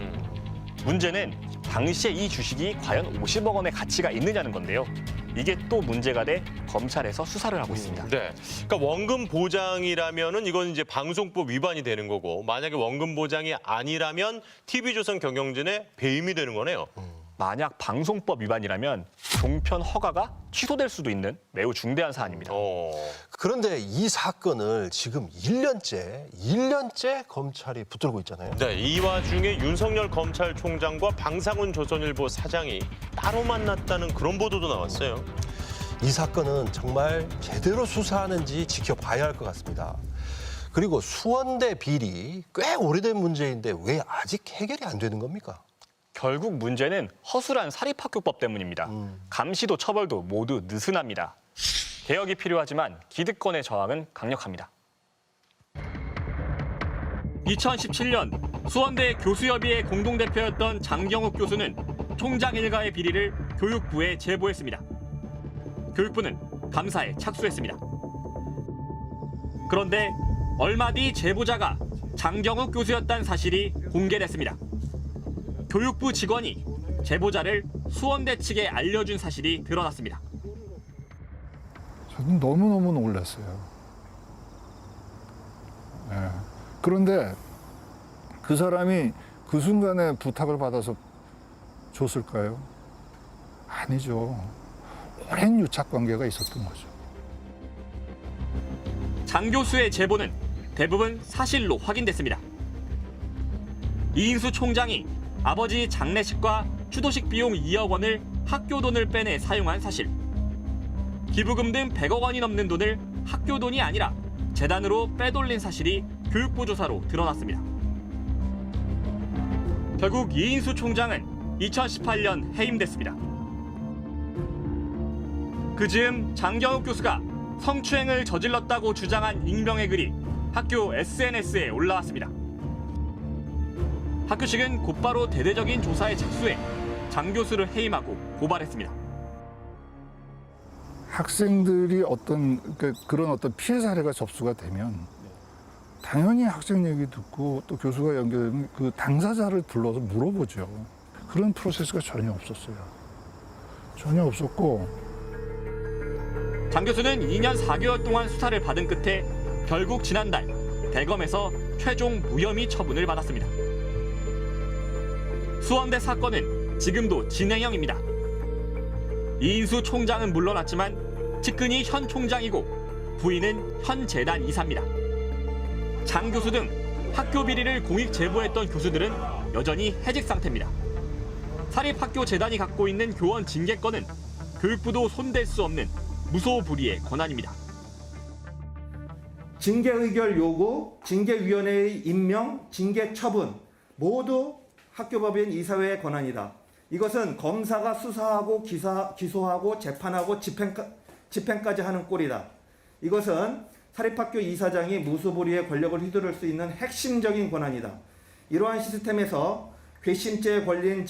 문제는 당시에 이 주식이 과연 50억 원의 가치가 있느냐는 건데요. 이게 또 문제가 돼 검찰에서 수사를 하고 있습니다. 네. 그러니까 원금 보장이라면은 이건 이제 방송법 위반이 되는 거고, 만약에 원금 보장이 아니라면 TV조선 경영진의 배임이 되는 거네요. 만약 방송법 위반이라면 종편 허가가 취소될 수도 있는 매우 중대한 사안입니다. 그런데 이 사건을 지금 1년째 검찰이 붙들고 있잖아요. 네, 이 와중에 윤석열 검찰총장과 방상훈 조선일보 사장이 따로 만났다는 그런 보도도 나왔어요. 이 사건은 정말 제대로 수사하는지 지켜봐야 할 것 같습니다. 그리고 수원대 비리 꽤 오래된 문제인데 왜 아직 해결이 안 되는 겁니까? 결국 문제는 허술한 사립학교법 때문입니다. 감시도 처벌도 모두 느슨합니다. 개혁이 필요하지만 기득권의 저항은 강력합니다. 2017년 수원대 교수협의회 공동대표였던 장경욱 교수는 총장 일가의 비리를 교육부에 제보했습니다. 교육부는 감사에 착수했습니다. 그런데 얼마 뒤 제보자가 장경욱 교수였다는 사실이 공개됐습니다. 교육부 직원이 제보자를 수원대 측에 알려준 사실이 드러났습니다. 저는 너무너무 놀랐어요. 네. 그런데 그 사람이 그 순간에 부탁을 받아서 줬을까요? 아니죠. 오랜 유착 관계가 있었던 거죠. 장 교수의 제보는 대부분 사실로 확인됐습니다. 이인수 총장이 아버지 장례식과 추도식 비용 2억 원을 학교 돈을 빼내 사용한 사실. 기부금 등 100억 원이 넘는 돈을 학교 돈이 아니라 재단으로 빼돌린 사실이 교육부 조사로 드러났습니다. 결국 이인수 총장은 2018년 해임됐습니다. 그 즈음 장경욱 교수가 성추행을 저질렀다고 주장한 익명의 글이 학교 SNS에 올라왔습니다. 학교 측은 곧바로 대대적인 조사에 착수해 장 교수를 해임하고 고발했습니다. 학생들이 그런 어떤 피해 사례가 접수가 되면 당연히 학생 얘기 듣고 또 교수가 연결되면 그 당사자를 불러서 물어보죠. 그런 프로세스가 전혀 없었어요. 전혀 없었고. 장 교수는 2년 4개월 동안 수사를 받은 끝에 결국 지난달 대검에서 최종 무혐의 처분을 받았습니다. 수원대 사건은 지금도 진행형입니다. 이인수 총장은 물러났지만 측근이 현 총장이고 부인은 현 재단 이사입니다. 장 교수 등 학교 비리를 공익 제보했던 교수들은 여전히 해직 상태입니다. 사립학교 재단이 갖고 있는 교원 징계권은 교육부도 손댈 수 없는 무소불위의 권한입니다. 징계 의결 요구, 징계위원회의 임명, 징계 처분 모두 학교법인 이사회의 권한이다. 이것은 검사가 수사하고 기소하고 재판하고 집행까지 하는 꼴이다. 이것은 사립학교 이사장이 무소불위의 권력을 휘두를 수 있는 핵심적인 권한이다. 이러한 시스템에서 괘씸죄에 걸린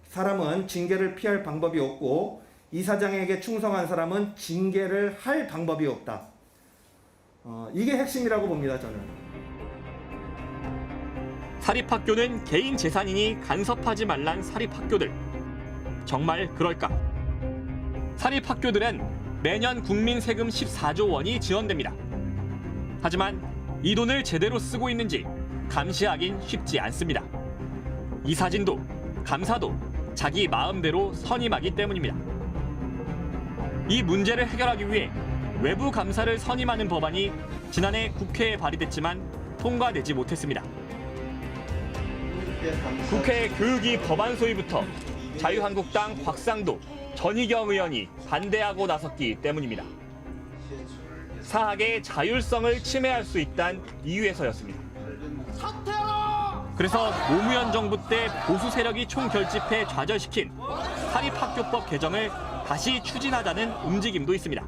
사람은 징계를 피할 방법이 없고 이사장에게 충성한 사람은 징계를 할 방법이 없다. 이게 핵심이라고 봅니다, 저는. 사립학교는 개인 재산이니 간섭하지 말란 사립학교들. 정말 그럴까? 사립학교들은 매년 국민 세금 14조 원이 지원됩니다. 하지만 이 돈을 제대로 쓰고 있는지 감시하긴 쉽지 않습니다. 이사진도 감사도 자기 마음대로 선임하기 때문입니다. 이 문제를 해결하기 위해 외부 감사를 선임하는 법안이 지난해 국회에 발의됐지만 통과되지 못했습니다. 국회 교육위 법안 소위부터 자유한국당 곽상도, 전희경 의원이 반대하고 나섰기 때문입니다. 사학의 자율성을 침해할 수 있다는 이유에서였습니다. 그래서 노무현 정부 때 보수 세력이 총결집해 좌절시킨 사립학교법 개정을 다시 추진하자는 움직임도 있습니다.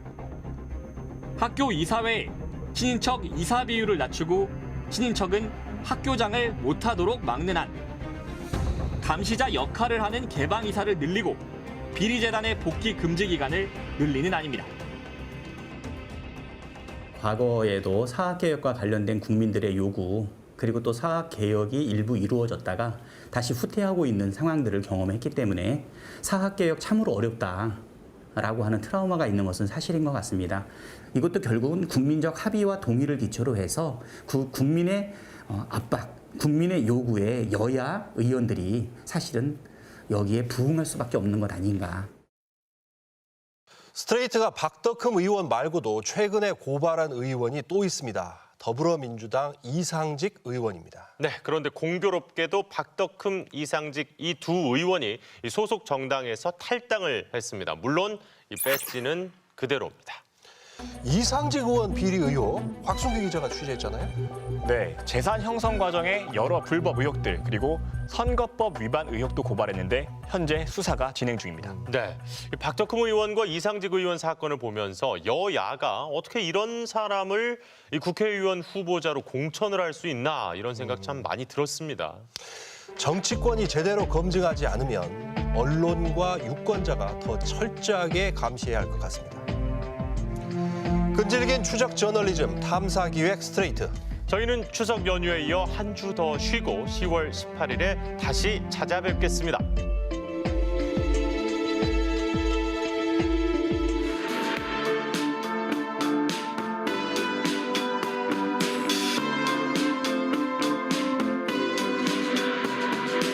학교 이사회에 친인척 이사 비율을 낮추고 친인척은 학교장을 못하도록 막는 안, 감시자 역할을 하는 개방이사를 늘리고 비리재단의 복귀 금지 기간을 늘리는 안입니다. 과거에도 사학개혁과 관련된 국민들의 요구 그리고 또 사학개혁이 일부 이루어졌다가 다시 후퇴하고 있는 상황들을 경험했기 때문에 사학개혁 참으로 어렵다라고 하는 트라우마가 있는 것은 사실인 것 같습니다. 이것도 결국은 국민적 합의와 동의를 기초로 해서 국민의 압박, 국민의 요구에 여야 의원들이 사실은 여기에 부응할 수밖에 없는 것 아닌가. 스트레이트가 박덕흠 의원 말고도 최근에 고발한 의원이 또 있습니다. 더불어민주당 이상직 의원입니다. 네, 그런데 공교롭게도 박덕흠, 이상직 이 두 의원이 소속 정당에서 탈당을 했습니다. 물론 이 배지는 그대로입니다. 이상직 의원 비리 의혹, 곽순기 기자가 취재했잖아요. 네, 재산 형성 과정에 여러 불법 의혹들 그리고 선거법 위반 의혹도 고발했는데 현재 수사가 진행 중입니다. 네, 박덕흠 의원과 이상직 의원 사건을 보면서 여야가 어떻게 이런 사람을 이 국회의원 후보자로 공천을 할 수 있나 이런 생각 참 많이 들었습니다. 정치권이 제대로 검증하지 않으면 언론과 유권자가 더 철저하게 감시해야 할 것 같습니다. 끈질긴 추적 저널리즘 탐사기획 스트레이트. 저희는 추석 연휴에 이어 한 주 더 쉬고 10월 18일에 다시 찾아뵙겠습니다.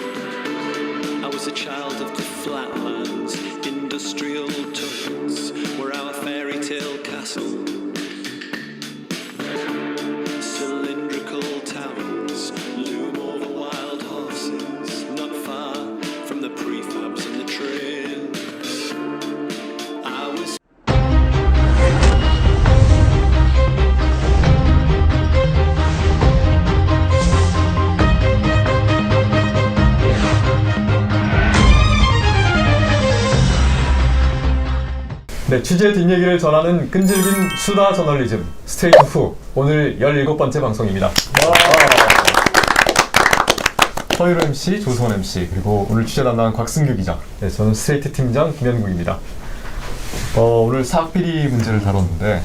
I was a child of the flatlands, industrial turrets, where our fairy tale castle. Cylindrical towers loom over wild horses, not far from the prefabs and the trains. I was 네, 취재 뒷얘기를 전하는 끈질긴 수다 저널리즘 스트레이트 후 오늘 17번째 방송입니다. 서유로 MC, 조성원 MC, 그리고 오늘 취재 담당한 곽승규 기자. 네, 저는 스트레이트 팀장 김현국입니다. 오늘 사학비리 문제를 다뤘는데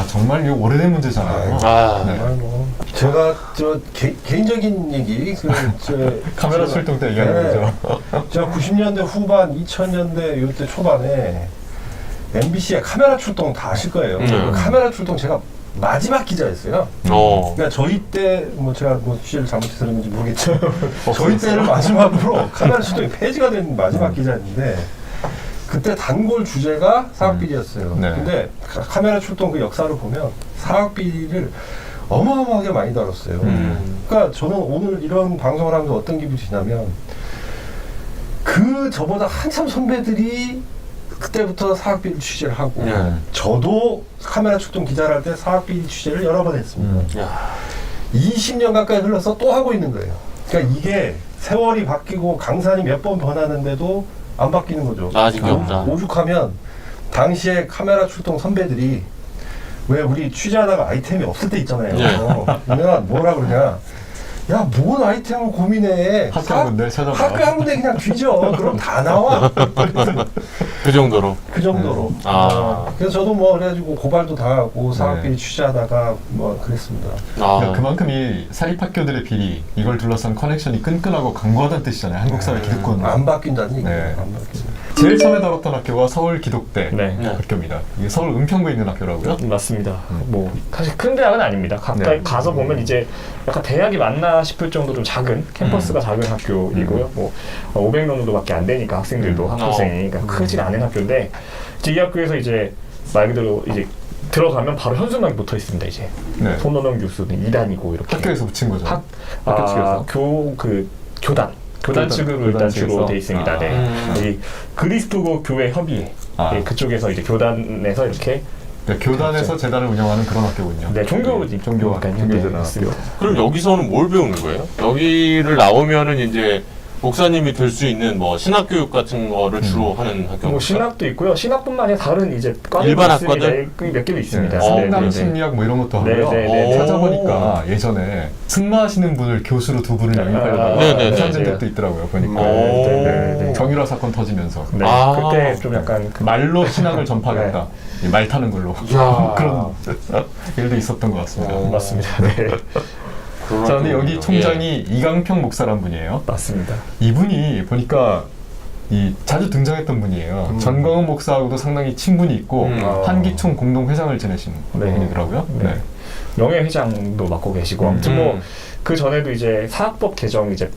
정말 이거 오래된 문제잖아요. 제가 개인적인 얘기 카메라 출동 때 얘기하는 거죠. 제가 90년대 후반, 2000년대 이때 초반에 MBC에 카메라 출동 다 아실 거예요. 카메라 출동 제가 마지막 기자였어요. 그러니까 저희 때 제가 취재를 잘못해서 그런지 모르겠지만 저희 때를 마지막으로 카메라 출동이 폐지가 된 마지막 기자였는데 그때 단골 주제가 사학비리였어요. 근데 카메라 출동 그 역사를 보면 사학비리를 어마어마하게 많이 다뤘어요. 그러니까 저는 오늘 이런 방송을 하면서 어떤 기분이 드냐면 저보다 한참 선배들이 그때부터 사학비리 취재를 하고 저도 카메라 출동 기자를 할 때 사학비리 취재를 여러 번 했습니다. 20년 가까이 흘러서 또 하고 있는 거예요. 그러니까 이게 세월이 바뀌고 강산이 몇 번 변하는데도 안 바뀌는 거죠. 아직이 없다. 오죽하면 당시에 카메라 출동 선배들이 왜 우리 취재하다가 아이템이 없을 때 있잖아요. 그러면 뭐라 그러냐. 야, 뭔 아이템을 고민해. 학교 한 군데 찾아봐. 학교 한 군데 그냥 뒤져. 그럼 다 나와. 그 정도로. 그 정도로. 그래서 저도 그래가지고 고발도 당하고 사학비리 취재하다가 그랬습니다. 그러니까 그만큼 이 사립학교들의 비리, 이걸 둘러싼 커넥션이 끈끈하고 강고하다는 뜻이잖아요. 한국 사회 기득권. 안 바뀐다는 얘기예요. 안 바뀐다. 제일 처음에 다뤘던 학교가 서울 기독대 학교입니다. 이게 서울 은평구에 있는 학교라고요? 맞습니다. 사실 큰 대학은 아닙니다. 가까이 가서 보면 이제 약간 대학이 맞나 싶을 정도로 좀 작은 캠퍼스가 작은 학교이고요. 500명 정도밖에 안 되니까 학생들도 학부생이 그러니까 크진 않은 학교인데 이제 이 학교에서 이제 말 그대로 이제 들어가면 바로 현수막이 붙어 있습니다. 이제 손원영 교수는 2단이고 이렇게 학교에서 붙인 거죠. 학교 측에서 교단 측으로 일단 주로 돼 있습니다. 여기 그리스도교 교회 협의회 그쪽에서 이제 교단에서 이렇게 교단에서 재단을 운영하는 그런 학교군요. 네, 종교재단. 그럼 여기서는 뭘 배우는 거예요? 여기를 나오면은 이제 목사님이 될 수 있는 뭐 신학 교육 같은 거를 주로 하는 학교. 뭐 신학도 있고요. 신학뿐만 아니라 다른 이제 과들도 일반 있습니다. 학과들? 몇 개도 있습니다. 성남 심리학 뭐 이런 것도 하고요. 찾아보니까 예전에 승마하시는 분을 교수로 2분을 영입하려다가 사진 적도 있더라고요. 보니까 정유라 사건 터지면서 그때 좀 약간 말로 신학을 전파하겠다. 말 타는 걸로 그런 일도 있었던 것 같습니다. 맞습니다. 네. 자, 근데 여기 총장이 이강평 목사란 분이에요. 맞습니다. 이분이 보니까 자주 등장했던 분이에요. 전광훈 목사하고도 상당히 친분이 있고 한기총 공동회장을 지내신 분이더라고요. 네. 명예회장도 맡고 계시고 아무튼 뭐 그 전에도 이제 사학법 개정 이제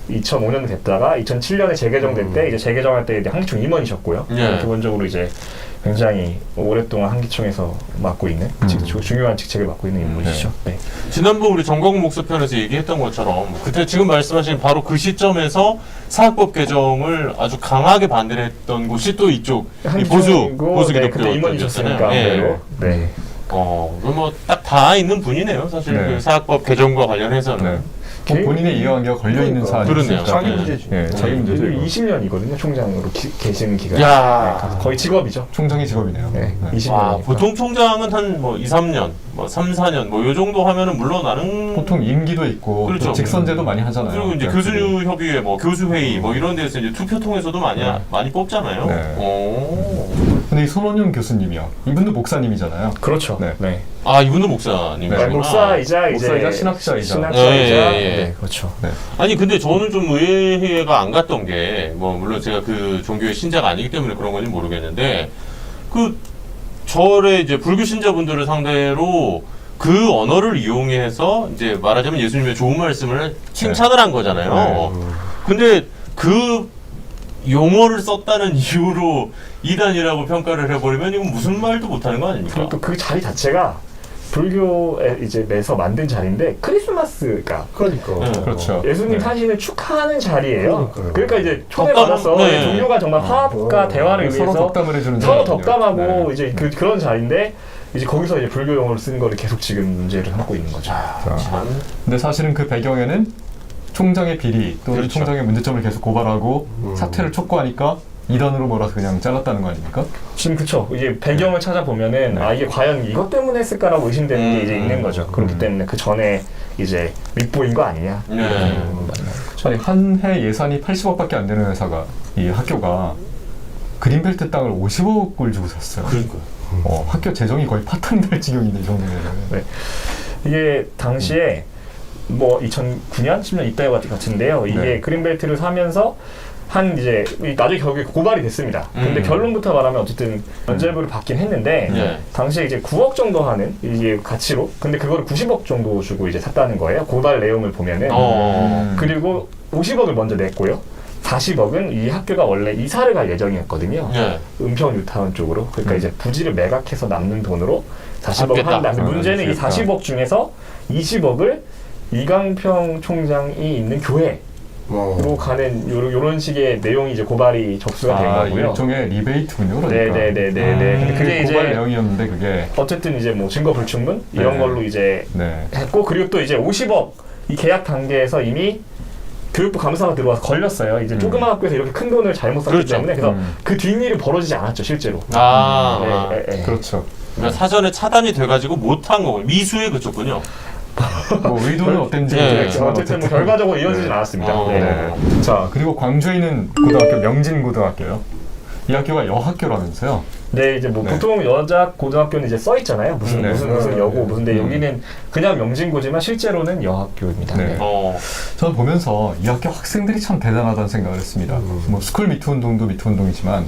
2005년에 됐다가 2007년에 재개정될 때 이제 재개정할 때 한기총 임원이셨고요. 기본적으로 이제 굉장히 오랫동안 한기총에서 맡고 있는 중요한 직책을 맡고 있는 인물이시죠. 네. 지난번 우리 정광훈 목사 편에서 얘기했던 것처럼 그때 지금 말씀하신 바로 그 시점에서 사학법 개정을 아주 강하게 반대를 했던 곳이 또 이쪽 보수 기독교 그때 임원이셨으니까. 네. 뭐 딱 다 있는 분이네요. 사실 그 사학법 개정과 관련해서는. 본인의 이해관계가 걸려있는 사안이 그러네요. 자기 문제지. 자기 문제죠. 20년이거든요. 총장으로 계시는 기간이. 거의 직업이죠. 총장이 직업이네요. 20년. 보통 총장은 한 뭐 2, 3년, 뭐 3, 4년 뭐 요 정도 하면은 물러나는 보통 임기도 있고 그렇죠. 또 직선제도 많이 하잖아요. 그리고 이제 교수 협의회, 뭐 교수 회의, 뭐 이런 데서 이제 투표 통해서도 많이 뽑잖아요. 근데 이 손원영 교수님이요. 이분도 목사님이잖아요. 그렇죠. 네. 이분도 목사님이시구나. 목사이자 이제 신학자이자. 그렇죠. 아니 근데 저는 좀 의외가 안 갔던 게 뭐 물론 제가 그 종교의 신자가 아니기 때문에 그런 건지 모르겠는데 그 절의 이제 불교 신자분들을 상대로 그 언어를 이용해서 이제 말하자면 예수님의 좋은 말씀을 칭찬을 한 거잖아요. 근데 그 용어를 썼다는 이유로 이단이라고 평가를 해버리면 이건 무슨 말도 못하는 거 아닙니까? 그리고 그 자리 자체가 불교에 이제 내서 만든 자리인데 크리스마스가 그렇죠. 예수님 탄신을 축하하는 자리예요. 그러니까 이제 덕담? 초대받아서 종교가 정말 화합과 대화를 서로 위해서 덕담을 해주는 서로 자리거든요. 덕담하고 이제 그런 자리인데 이제 거기서 이제 불교 용어를 쓰는 거를 계속 지금 문제를 삼고 있는 거죠. 근데 사실은 그 배경에는 총장의 비리 또는 그렇죠. 총장의 문제점을 계속 고발하고 사퇴를 촉구하니까 이단으로 몰아서 그냥 잘랐다는 거 아닙니까? 지금 그쵸. 이제 배경을 찾아보면은 이게 과연 이것 때문에 했을까라고 의심되는 게 이제 있는 거죠. 그렇기 때문에 그 전에 이제 밉보인 거 아니냐. 아니 한 해 예산이 80억밖에 안 되는 회사가 이 학교가 그린벨트 땅을 50억을 주고 샀어요. 그러니까요. 학교 재정이 거의 파탄될 지경인데 이 정도면. 이게 당시에 뭐 2009년, 10년 이때 같은데요. 이게 그린벨트를 사면서 한 이제 나중에 결국에 고발이 됐습니다. 근데 결론부터 말하면 어쨌든 면죄부를 받긴 했는데 당시에 이제 9억 정도 하는 이게 가치로 근데 그거를 90억 정도 주고 이제 샀다는 거예요. 고발 내용을 보면은 그리고 50억을 먼저 냈고요. 40억은 이 학교가 원래 이사를 갈 예정이었거든요. 은평 뉴타운 쪽으로. 그러니까 이제 부지를 매각해서 남는 돈으로 40억을 한다. 근데 문제는 이 40억 중에서 20억을 이강평 총장이 있는 교회로 가는 요런 식의 내용이 이제 고발이 접수가 된 거고요. 일종의 리베이트군요, 그러니까. 네네네네. 근데 그게 이제 고발 내용이었는데 그게 어쨌든 이제 뭐 증거 불충분 이런 걸로 이제 했고 그리고 또 이제 50억 이 계약 단계에서 이미 교육부 감사가 들어와서 걸렸어요. 이제 조그만 학교에서 이렇게 큰 돈을 잘못 썼기 때문에 그래서 그 뒷일이 벌어지지 않았죠, 실제로. 그렇죠. 그러니까 사전에 차단이 돼가지고 못한 거고 미수에 그쳤군요. 뭐 의도는 어땠는지 어쨌든 뭐 결과적으로 이어지진 않았습니다. 자, 그리고 광주에 있는 고등학교 명진고등학교요. 이 학교가 여학교라면서요? 네, 이제 뭐 보통 여자 고등학교는 이제 써 있잖아요. 무슨 여고 무슨데 여기는 그냥 명진고지만 실제로는 여학교입니다. 저는 보면서 이 학교 학생들이 참 대단하다는 생각을 했습니다. 뭐 스쿨 미투 운동도 미투 운동이지만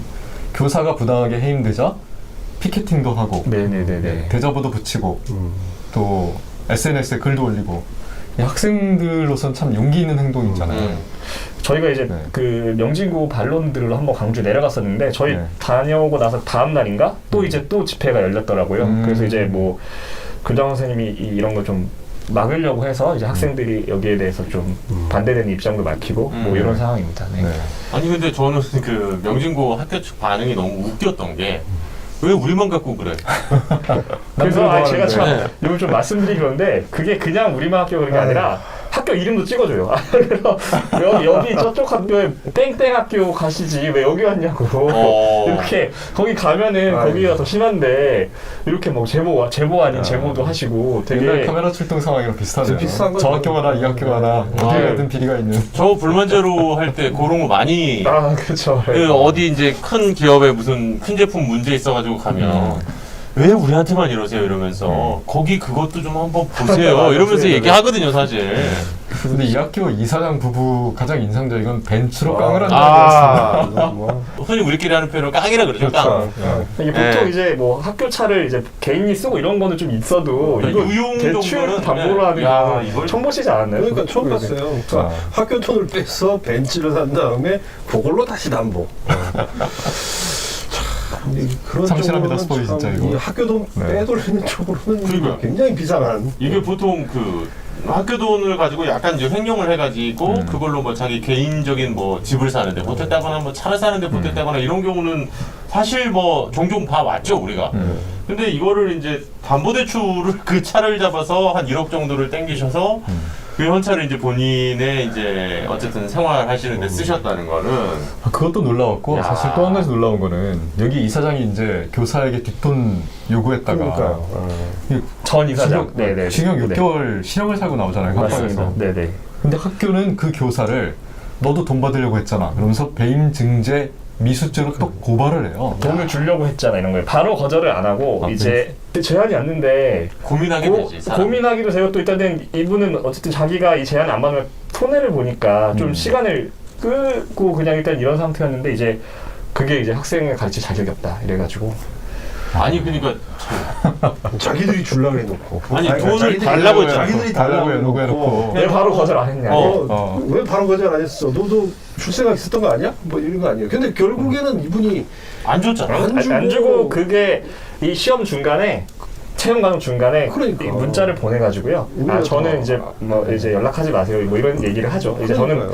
교사가 부당하게 해임되자 피켓팅도 하고 대자보도 붙이고 또 SNS에 글도 올리고 학생들로선 참 용기 있는 행동이잖아요. 저희가 이제 그 명진고 반론들로 한번 광주 내려갔었는데 저희 다녀오고 나서 다음 날인가 또 이제 또 집회가 열렸더라고요. 그래서 이제 뭐 교장 선생님이 이런 걸 좀 막으려고 해서 이제 학생들이 여기에 대해서 좀 반대되는 입장도 밝히고 뭐 이런 상황입니다. 아니 근데 저는 그 명진고 학교 측 반응이 너무 웃겼던 게 왜 우리만 갖고 그래? 그래서 제가 참 이걸 좀 말씀드리기 그런데 그게 그냥 우리만 학교 그런 게 아니라 학교 이름도 찍어줘요. 그래서 여기 저쪽 학교에 땡땡 학교 가시지 왜 여기 왔냐고. 이렇게 거기 가면은 거기가 더 심한데 이렇게 뭐 제보 아닌 제보도 하시고 되게 옛날 카메라 출동 상황이랑 비슷하네요. 비슷한 저 학교 가나 이 학교 가나 어디에 가든 비리가 있는. 저 불만제로 할 때 그런 거 많이. 그렇죠. 어디 이제 큰 기업에 무슨 큰 제품 문제 있어가지고 가면. 왜 우리한테만 이러세요 이러면서 거기 그것도 좀 한번 보세요 이러면서 얘기하거든요 사실. 근데 이 학교 이사장 부부 가장 인상적인 건 벤츠로 깡을 한다고 했습니다. 흔히 우리끼리 하는 표현으로 깡이라 그러죠. 깡. 이게 보통 이제 뭐 학교 차를 이제 개인이 쓰고 이런 거는 좀 있어도 이거 유용 대출 정도는 담보로 하는 거 이걸 처음 보시지 않았나요? 그러니까 처음 봤어요. 그러니까 학교 돈을 빼서 벤츠를 산 다음에 그걸로 다시 담보. 그런 참신합니다, 쪽으로는 스토리 진짜 참 이거. 이 학교 돈 빼돌리는 쪽으로는 그러니까. 굉장히 비상한. 이게 보통 그 학교 돈을 가지고 약간 이제 횡령을 해가지고 그걸로 뭐 자기 개인적인 뭐 집을 사는데 보탰다거나 뭐 차를 사는데 보탰다거나 이런 경우는 사실 뭐 종종 봐왔죠 우리가. 근데 이거를 이제 담보대출을 그 차를 잡아서 한 1억 정도를 땡기셔서 그 현찰을 이제 본인의 이제 어쨌든 생활하시는데 쓰셨다는 거는. 그것도 놀라웠고 사실 또 한 가지 놀라운 거는 여기 이사장이 이제 교사에게 뒷돈 요구했다가 전 이사장. 네네. 징역 6개월 실형을 살고 나오잖아요. 맞습니다. 학교에서. 네네. 근데 학교는 그 교사를 너도 돈 받으려고 했잖아. 그러면서 배임 증제 미수죄로 또 고발을 해요. 돈을 주려고 했잖아 이런 거예요. 바로 거절을 안 하고 이제 제한이 왔는데 고민하게 되지. 사람. 고민하기도 되고 또 일단은 이분은 어쨌든 자기가 이 제한을 안 받으면 손해를 보니까 좀 시간을 끌고 그냥 일단 이런 상태였는데 이제 그게 이제 학생을 가르칠 자격이 없다 이래가지고. 아니 그러니까 자기들이 주려고 해놓고. 아니 돈을 달라고 했잖아. 자기들이 달라고 해놓고. 왜 바로 거절 안 했냐. 왜 바로 거절 안 했어? 너도 줄 생각 있었던 거 아니야? 뭐 이런 거 아니에요. 근데 결국에는 이분이 안 줬잖아. 안 주고 그게 이 시험 중간에 체험 과정 중간에 이 문자를 보내가지고요. 저는 이제 뭐 이제 연락하지 마세요. 뭐 이런 얘기를 하죠. 이제 저는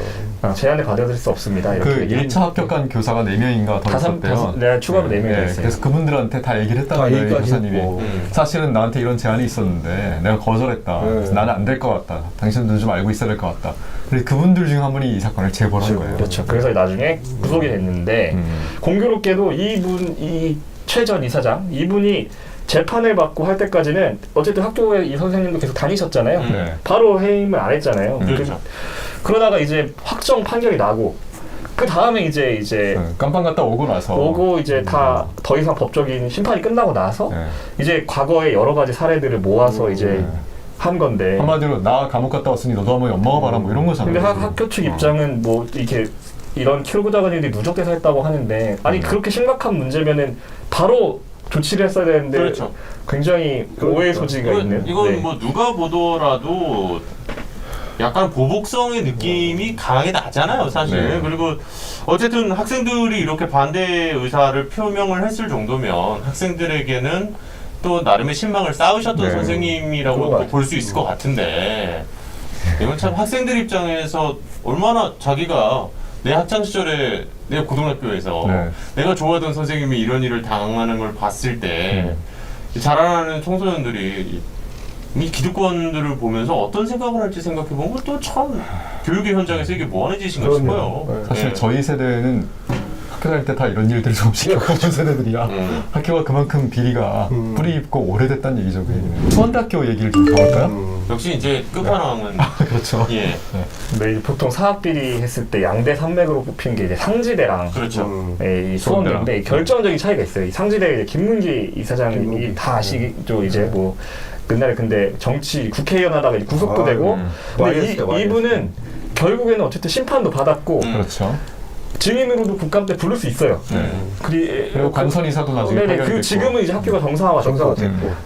제안을 받아들일 수 없습니다. 그 1차 합격한 교사가 4명인가 더 있었대요. 네, 추가로 4명이 있어요. 그래서 그분들한테 다 얘기를 했다는 거예요, 교사님이. 사실은 나한테 이런 제안이 있었는데 내가 거절했다. 그래서 나는 안 될 것 같다. 당신들도 좀 알고 있어야 될 것 같다. 그래서 그분들 중 한 분이 이 사건을 제보를 한 거예요. 그렇죠. 그래서 나중에 구속이 됐는데 공교롭게도 이 최 전 이사장 이분이 재판을 받고 할 때까지는 어쨌든 학교에 이 선생님도 계속 다니셨잖아요. 바로 해임을 안 했잖아요. 그렇죠. 그러다가 이제 확정 판결이 나고 그 다음에 이제 깜빵 갔다 오고 이제 다 더 이상 법적인 심판이 끝나고 나서 이제 과거의 여러 가지 사례들을 모아서 이제 한 건데 한마디로 나 감옥 갔다 왔으니 너도 한번 엿먹어봐라 뭐 이런 거잖아요. 근데 학교 측 입장은 뭐 이렇게 이런 키우고 작은 일이 누적돼서 했다고 하는데 아니 그렇게 심각한 문제면은 바로 조치를 했어야 되는데 그렇죠. 굉장히 오해의 소지가 있는. 이건 뭐 누가 보더라도 약간 보복성의 느낌이 강하게 나잖아요, 사실. 그리고 어쨌든 학생들이 이렇게 반대 의사를 표명을 했을 정도면 학생들에게는 또 나름의 신망을 쌓으셨던 선생님이라고 볼 수 있을 것 같은데 이건 참 학생들 입장에서 얼마나 자기가 내 학창 시절에 내 고등학교에서 내가 좋아하던 선생님이 이런 일을 당하는 걸 봤을 때 자라나는 청소년들이 이 기득권들을 보면서 어떤 생각을 할지 생각해보면 또 참 교육의 현장에서 이게 뭐 하는 짓인가 싶어요. 사실 저희 세대는 학교 다닐 때 다 이런 일들을 조금씩 겪어본 세대들이야. 학교가 그만큼 비리가 뿌리 입고 오래됐다는 얘기죠. 수원대학교 얘기를 좀 가볼까요? 역시 이제 끝판왕은 그렇죠. 예. 네, 보통 사학비리 했을 때 양대 산맥으로 꼽힌 게 이제 상지대랑 그렇죠. 이 수원대인데 결정적인 차이가 있어요. 이 상지대 이제 김문기 이사장님이 다 아시죠. 이제 뭐 옛날에 근데 정치 국회의원 하다가 이제 구속도 되고 근데 이분은 결국에는 어쨌든 심판도 받았고 그렇죠. 증인으로도 국감 때 부를 수 있어요. 그리고 관선이사도 나중에 네네. 그 지금은 이제 학교가 정상화가 됐고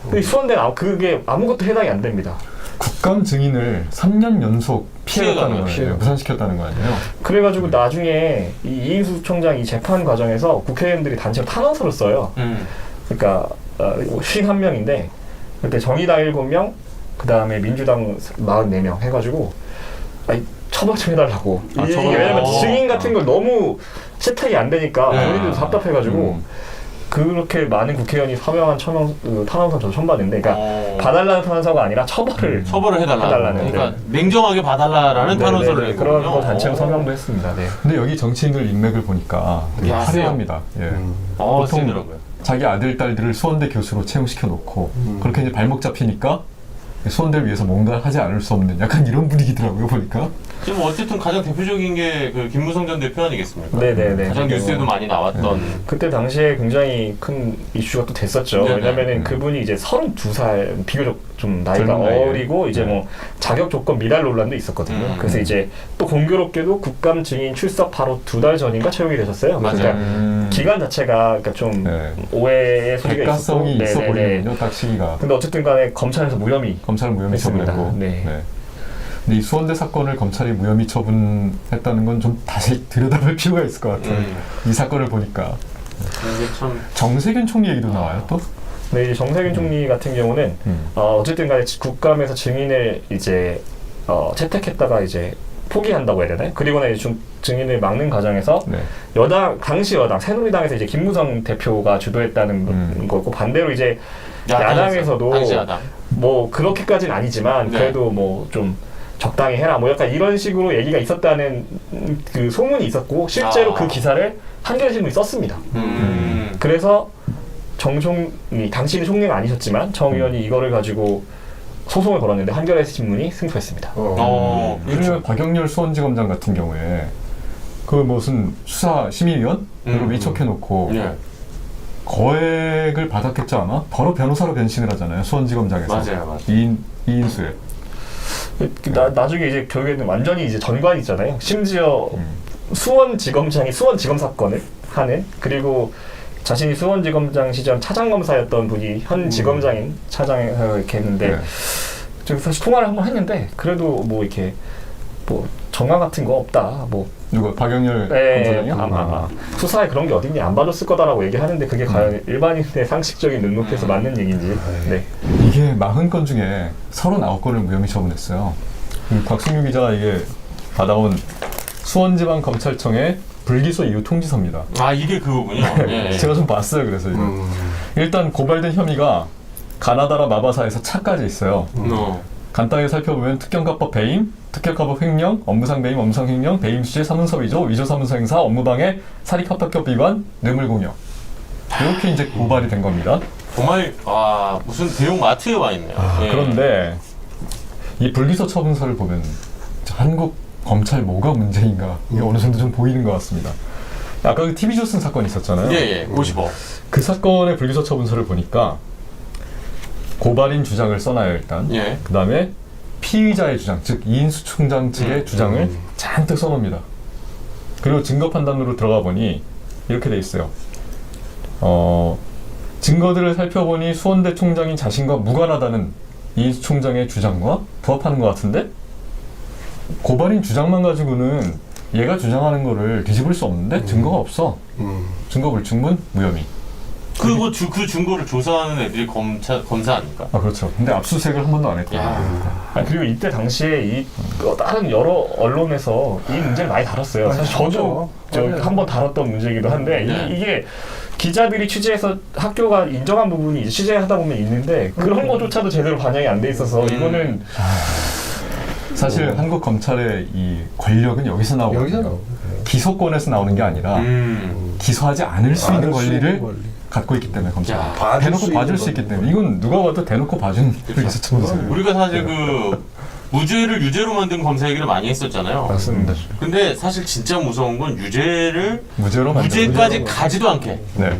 근데 수원대는 그게 아무것도 해당이 안 됩니다. 국감 증인을 3년 연속 피해갔다는 거예요. 무산시켰다는 거 아니에요? 그래가지고 나중에 이 이인수 총장 이 재판 과정에서 국회의원들이 단체로 탄원서를 써요. 그러니까 51명인데 그때 정의당 7명, 그 다음에 민주당 44명 해가지고 처벌 좀 해달라고. 왜냐면 증인 같은 걸 너무 채택이 안 되니까 본인들도 답답해가지고 그렇게 많은 국회의원이 서명한 탄원서 저도 처음 봤는데, 그러니까 봐달라는 탄원서가 아니라 처벌을 해달라는. 그러니까 냉정하게 봐달라라는 탄원서를 그런 냈거든요. 거 단체로 서명도 했습니다. 네. 근데 여기 정치인들 인맥을 보니까 되게 야, 화려합니다. 예. 보통 세더라고요. 자기 아들, 딸들을 수원대 교수로 채용시켜 놓고 그렇게 이제 발목 잡히니까 수원대를 위해서 뭔가 하지 않을 수 없는 약간 이런 분위기더라고요, 보니까. 지금 어쨌든 가장 대표적인 게 그 김무성 전 대표 아니겠습니까? 네네네. 가장 뉴스에도 많이 나왔던. 그때 당시에 굉장히 큰 이슈가 또 됐었죠. 네네. 왜냐면은 그분이 이제 32살, 비교적 좀 나이가 젊은 나이에. 어리고 이제 뭐 자격 조건 미달 논란도 있었거든요. 그래서 이제 또 공교롭게도 국감 증인 출석 바로 2달 전인가 채용이 되셨어요. 맞아요. 그러니까 기간 자체가 그러니까 좀 오해의 소리가 대가성이 있었고. 있어 네네네. 보이는군요, 딱 시기가. 근데 어쨌든 간에 검찰에서 무혐의. 검찰은 무혐의 했습니다. 처분했고. 네. 근데 이 수원대 사건을 검찰이 무혐의 처분했다는 건 좀 다시 들여다볼 필요가 있을 것 같아요. 이 사건을 보니까. 참. 정세균 총리 얘기도 나와요, 또? 네, 이제 정세균 총리 같은 경우는 어쨌든 간에 국감에서 증인을 이제 채택했다가 이제 포기한다고 해야 되나요? 그리고 나 이제 증인을 막는 과정에서 당시 여당 새누리당에서 이제 김무성 대표가 주도했다는 거고 반대로 이제 야당에서도 당시 야당. 뭐 그렇게까지는 아니지만 네. 그래도 뭐 좀 적당히 해라 뭐 약간 이런 식으로 얘기가 있었다는 그 소문이 있었고 실제로 그 기사를 한겨레신문이 썼습니다. 그래서 정 총리 당시는 총리가 아니셨지만 정 의원이 이거를 가지고 소송을 걸었는데 한겨레신문이 승소했습니다. 그러면 박영렬 수원지검장 같은 경우에 그 무슨 수사 심의위원으로 위촉해놓고 거액을 받았겠지 않아? 바로 변호사로 변신을 하잖아요. 수원지검장에서. 맞아요. 이인수에. 나중에 이제 결국에는 완전히 이제 전관이 있잖아요. 심지어 수원지검장이 수원지검 사건을 하는 그리고 자신이 수원지검장 시절 차장검사였던 분이 현 지검장인 차장을 이렇게 했는데 제가 사실 통화를 한번 했는데 그래도 뭐 이렇게 뭐 정황 같은 거 없다. 뭐 누가 박영렬 검사장이요? 아마 수사에 그런 게 어딨니 안 봐줬을 거다라고 얘기하는데 그게 과연 일반인의 상식적인 눈높이에서 맞는 얘기인지. 네. 이게 40건 중에 39건을 무혐의 처분했어요. 곽승규 기자가 이게 받아온 수원지방검찰청의 불기소 이후 통지서입니다. 아, 이게 그거군요. 예. 제가 좀 봤어요. 그래서 이거. 일단 고발된 혐의가 가나다라 마바사에서 차까지 있어요. 간단하게 살펴보면 특경가법 배임, 특경가법 횡령, 업무상 배임, 업무상 횡령, 배임 수재, 사문서 위조, 위조 사문서 행사, 업무방해, 사립합격법 위반, 뇌물공여. 이렇게 이제 고발이 된 겁니다. 정말 무슨 대형 마트에 와 있네요. 그런데 이 불기소 처분서를 보면 한국 검찰 뭐가 문제인가 이게 어느 정도 좀 보이는 것 같습니다. 아까 그 TV조선 사건 있었잖아요. 예, 50억. 그 사건의 불기소 처분서를 보니까 고발인 주장을 써놔요 일단. 그 다음에 피의자의 주장, 즉 이인수 총장 측의 주장을 잔뜩 써놓습니다. 그리고 증거 판단으로 들어가 보니 이렇게 돼 있어요. 증거들을 살펴보니 수원대 총장인 자신과 무관하다는 이인수 총장의 주장과 부합하는 것 같은데 고발인 주장만 가지고는 얘가 주장하는 거를 뒤집을 수 없는데 증거가 없어. 증거 불충분 무혐의. 그 증거를 조사하는 애들이 검사 아닙니까? 아 그렇죠. 근데 압수수색을 한 번도 안 했거든요. 그리고 이때 당시에 다른 여러 언론에서 이 문제를 많이 다뤘어요. 사실 저도 한 번 다뤘던 문제이기도 한데 이게 기자들이 취재해서 학교가 인정한 부분이 이제 취재하다 보면 있는데 그런 것조차도 제대로 반영이 안 돼 있어서 이거는 사실 한국 검찰의 이 권력은 여기서 나오거든요. 기소권에서 나오는 게 아니라 기소하지 않을 수 있는 권리를 갖고 있기 때문에 검찰 대놓고 봐줄 수 있기 때문에 이건 누가 봐도 대놓고 봐준 불기소 처분서예요. 우리가 사실 그 무죄를 유죄로 만든 검사 얘기를 많이 했었잖아요. 맞습니다. 근데 사실 진짜 무서운 건 유죄를 무죄까지 무죄로 가지도 않게. 네.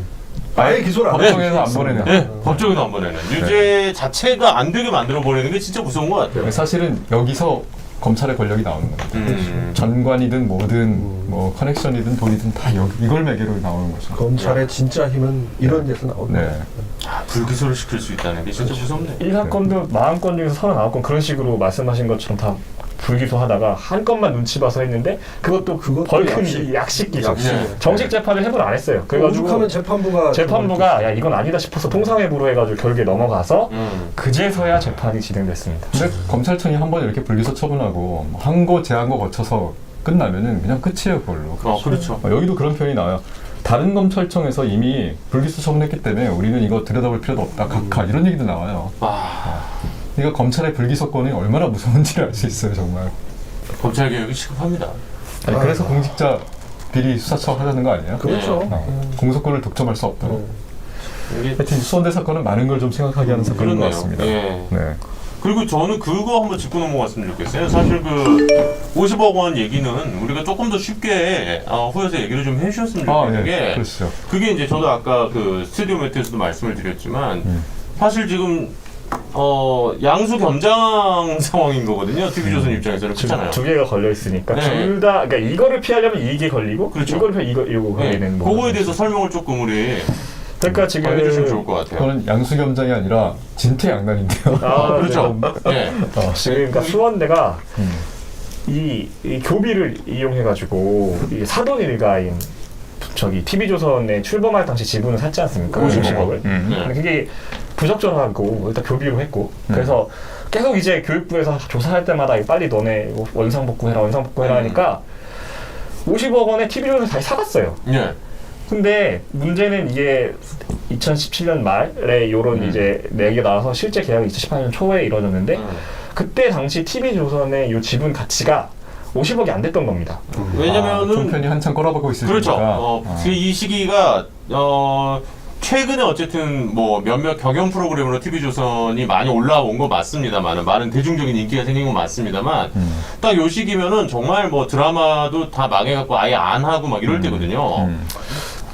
아예 기소를 안 법정에서 안 보내는. 네, 법정에서 안 보내는. 유죄 자체가 안 되게 만들어 버리는 게 진짜 무서운 것 같아요. 사실은 여기서 검찰의 권력이 나오는 겁니다. 전관이든 뭐든 뭐 커넥션이든 돈이든 다 이걸 매개로 나오는 거죠. 검찰의 진짜 힘은 이런 데서 나오는 거예요. 불기소를 시킬 수 있다는 게 진짜 무섭네. 이 사건도 40건 중에서 39건 그런 식으로 말씀하신 것처럼 다 불기소하다가 한 건만 눈치 봐서 했는데 그것도 벌금 약식기죠. 정식 재판을 해부를 안 했어요. 그래가지고 오죽하면 재판부가 야 이건 아니다 싶어서 통상회부로 해가지고 결국에 넘어가서 그제서야 재판이 진행됐습니다. 근데 검찰청이 한번 이렇게 불기소 처분하고 항고 재항고 거쳐서 끝나면은 그냥 끝이에요 그걸로. 그렇죠. 여기도 그런 표현이 나와요. 다른 검찰청에서 이미 불기소 처분했기 때문에 우리는 이거 들여다볼 필요도 없다. 각하 이런 얘기도 나와요. 그러니까 검찰의 불기소권이 얼마나 무서운지를 알 수 있어요, 정말. 검찰 개혁이 시급합니다. 아니, 그래서 공직자 비리 수사처 하자는 거 아니에요? 그렇죠. 공소권을 독점할 수 없도록. 하여튼 수원대 사건은 많은 걸 좀 생각하게 하는 사건인 것 같습니다. 예. 네. 그리고 저는 그거 한번 짚고 넘어갔으면 좋겠어요. 사실 그 50억 원 얘기는 우리가 조금 더 쉽게 후에서 얘기를 좀 해주셨으면 좋겠는 게 그렇죠. 그게 이제 저도 아까 그 스튜디오 매트에서도 말씀을 드렸지만 사실 지금 양수 겸장 상황인 거거든요. TV조선 입장에서는 그렇잖아요. 두 개가 걸려 있으니까 네. 둘 다 그러니까 이거를 피하려면 이게 걸리고 그렇죠. 이거를 피하 이거 걸리는 거. 그거에 대해서 설명을 조금 우리 그러니까 지금 해주시면 좋을 것 같아요. 그거는 양수겸장이 아니라 진퇴양난인데요. 그렇죠. 네. 지금 그러니까 수원대가 이 교비를 이용해가지고 이 사돈 일가인 저기 TV조선에 출범할 당시 지분을 샀지 않습니까? 50억을. 근데 그게 부적절하고 일단 교비로 했고 그래서 계속 이제 교육부에서 조사할 때마다 빨리 너네 원상복구해라 하니까 50억 원에 TV조선을 다시 사갔어요. 근데 문제는 이게 2017년 말에 요런 이제 내게 나와서 실제 계약이 2018년 초에 이루어졌는데 그때 당시 TV조선의 요 지분 가치가 50억이 안 됐던 겁니다. 왜냐면은 종편이 한참 꼬라박고 있을 그렇죠. 때니까. 이 시기가 최근에 어쨌든 뭐 몇몇 경연 프로그램으로 TV조선이 많이 올라온 거 맞습니다만 많은 대중적인 인기가 생긴 건 맞습니다만 딱 요 시기면은 정말 뭐 드라마도 다 망해갖고 아예 안 하고 막 이럴 때거든요.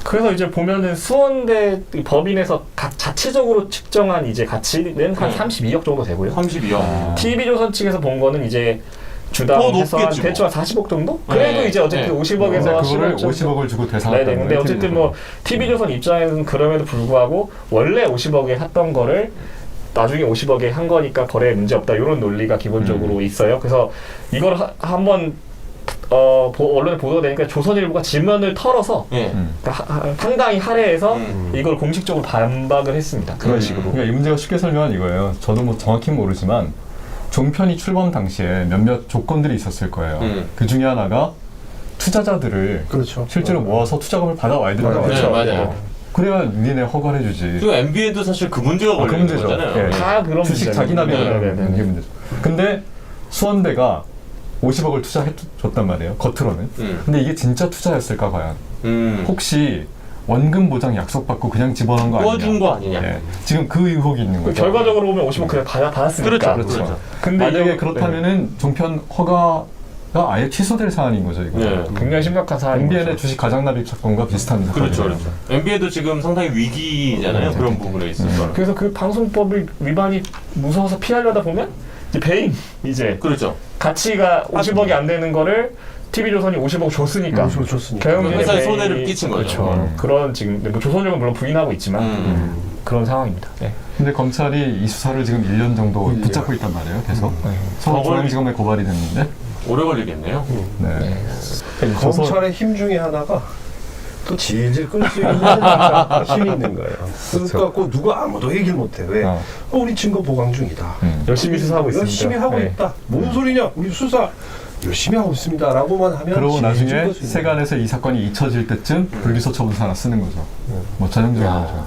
그래서 이제 보면은 수원대 법인에서 각 자체적으로 측정한 이제 가치는 한 32억 정도 되고요. 32억. TV조선 측에서 본 거는 이제 주당해서 한 대충 한 40억 정도? 그래도 이제 어쨌든 50억에서 그거를 50억을 주고 대상했다는 네네. 근데 어쨌든 뭐 TV조선 입장에서는 그럼에도 불구하고 원래 50억에 샀던 거를 나중에 50억에 한 거니까 거래에 문제 없다 이런 논리가 기본적으로 있어요. 그래서 이걸 한번 언론에 보도되니까 조선일보가 지면을 털어서 그러니까 상당히 할애해서 이걸 공식적으로 반박을 했습니다. 그런 식으로. 그러니까 이 문제가 쉽게 설명한 이거예요. 저도 뭐 정확히 모르지만 종편이 출범 당시에 몇몇 조건들이 있었을 거예요. 그 중에 하나가 투자자들을 실제로 모아서 투자금을 받아와야 된다는 거죠. 맞아요. 그래야 니네 허가를 해주지. 그 MBN도 사실 그 문제가 걸리는 거잖아요. 다 그런 주식 자기 납입하는 게 문제죠. 근데 수원대가 50억을 투자해줬단 말이에요. 겉으로는. 근데 이게 진짜 투자였을까 과연. 혹시 원금 보장 약속받고 그냥 집어넣은 거 아니냐. 도와준 거 아니냐. 지금 그 의혹이 있는 거죠. 결과적으로 보면 50억 그냥 받았으니까. 그렇죠. 근데 만약에 그렇다면은 종편 허가가 아예 취소될 사안인 거죠, 이거. 굉장히 심각한 사안인 거죠. MBN의 주식 가장납입 사건과 비슷한 사건이에요. 그렇죠. MBN도 지금 상당히 위기잖아요. 그런 부분에 있어서. 그래서 그 방송법의 위반이 무서워서 피하려다 보면 이제 배임 이제 그렇죠. 가치가 50억이 안 되는 거를 TV조선이 50억 줬으니까 결국에는 회사에 손해를 끼친 거죠. 그렇죠. 그런 지금 뭐 조선일보는 물론 부인하고 있지만 그런 상황입니다. 근데 검찰이 이 수사를 지금 1년 정도 붙잡고 있단 말이에요. 계속 서울중앙지검에 고발이 됐는데 오래 걸리겠네요. 검찰의 힘 중에 하나가 또 질질 끌 수 있는 힘이 있는 거예요. 그래서 누가 아무도 얘기를 못해. 왜? 우리 증거 보강 중이다. 열심히 수사하고 있습니다. 열심히 하고 있다. 뭔 소리냐? 우리 수사 열심히 하고 있습니다. 라고만 하면 그러고 나중에 세간에서 이 사건이 잊혀질 때쯤 불기소 처분서 하나 쓰는 거죠. 뭐 전형적인 거죠.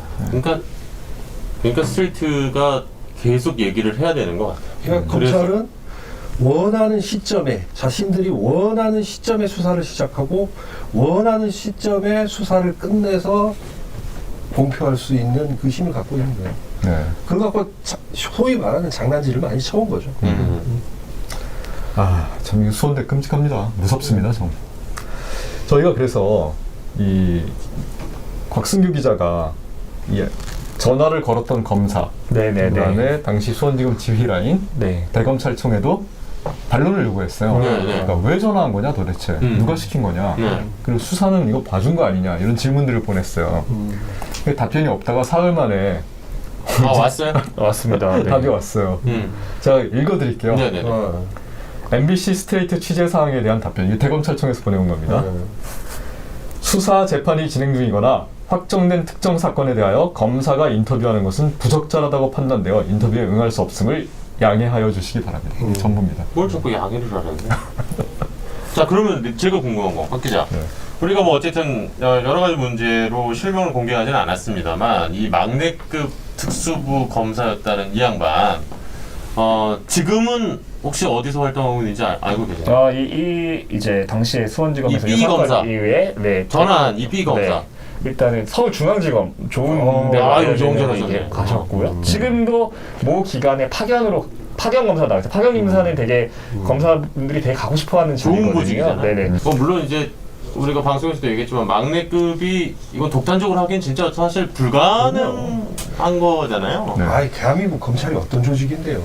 그러니까 스트레이트가 계속 얘기를 해야 되는 것 같아요. 그러니까 검찰은 원하는 시점에 자신들이 원하는 시점에 수사를 시작하고 원하는 시점에 수사를 끝내서 공표할 수 있는 그 힘을 갖고 있는 거예요. 그거 갖고 소위 말하는 장난질을 많이 쳐온 거죠. 참 이거 수원대 끔찍합니다. 무섭습니다, 좀. 저희가 그래서 이 곽승규 기자가 전화를 걸었던 검사, 그다음에 당시 수원지검 지휘라인 대검찰청에도 반론을 요구했어요. 그러니까 왜 전화한 거냐 도대체, 누가 시킨 거냐, 그리고 수사는 이거 봐준 거 아니냐 이런 질문들을 보냈어요. 답변이 없다가 사흘 만에 왔어요? 왔습니다. 답이 왔어요. 제가 읽어드릴게요. MBC 스트레이트 취재 사항에 대한 답변, 이 대검찰청에서 보내온 겁니다. 수사 재판이 진행 중이거나 확정된 특정 사건에 대하여 검사가 인터뷰하는 것은 부적절하다고 판단되어 인터뷰에 응할 수 없음을 양해하여 주시기 바랍니다. 전부입니다. 뭘 자꾸 양해를 하라고요? 자, 그러면 제가 궁금한 거, 박 기자. 우리가 뭐 어쨌든 여러 가지 문제로 실명을 공개하지는 않았습니다만 이 막내급 특수부 검사였다는 이 양반 지금은 혹시 어디서 활동하고 있는지 알고 계세요? 이제 당시에 수원지검에서 이 B 검사 이후에 전환 이 B 검사. 네. 일단은 서울중앙지검 좋은 데 가셨고요. 지금도 모 기관의 파견 검사 나왔어요. 파견 인사는 되게 검사분들이 되게 가고 싶어하는 좋은 직이거든요. 보직이잖아요. 네네. 물론 이제 우리가 방송에서도 얘기했지만 막내급이 이건 독단적으로 하기엔 진짜 사실 불가능한 거잖아요. 네. 아이 대한민국 검찰이 어떤 조직인데요.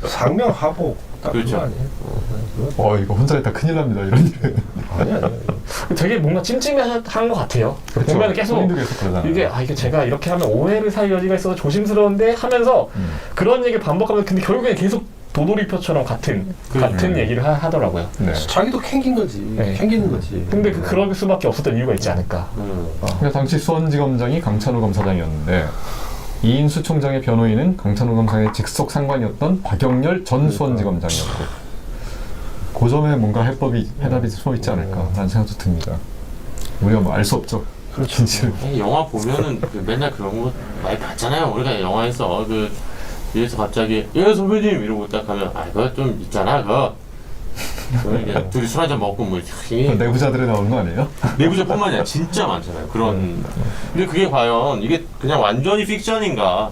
상명하복 딱 그렇죠. 그거 아니에요? 이거 혼자 했다 큰일 납니다 이런 일. 아니야. 되게 뭔가 찜찜한 것 같아요. 그렇죠. 보면 계속 본인도 계속 그러잖아요. 이게 제가 이렇게 하면 오해를 살 여지가 있어서 조심스러운데 하면서 그런 얘기를 반복하면 근데 결국엔 계속 도돌이표처럼 같은 얘기를 하더라고요. 네. 자기도 캥긴 거지. 캥기는 거지. 근데 그럴 수밖에 없었던 이유가 있지 않을까. 그러니까 당시 수원지검장이 강찬호 검사장이었는데 이인수 총장의 변호인은 강찬호 검사의 직속 상관이었던 박영렬 전 수원지검장이었고 그 점에 뭔가 해답이 숨어 있지 않을까라는 생각도 듭니다. 우리가 뭐 알 수 없죠. 그렇죠. 영화 보면은 맨날 그런 거 많이 봤잖아요. 우리가 영화에서 뒤에서 갑자기 선배님 이러고 딱 하면 그거 좀 있잖아 그거 이제 둘이 술 한잔 먹고 뭐 내부자들이 나오는 거 아니에요? 내부자뿐만이 아니라 진짜 많잖아요. 그런 근데 그게 과연 이게 그냥 완전히 픽션인가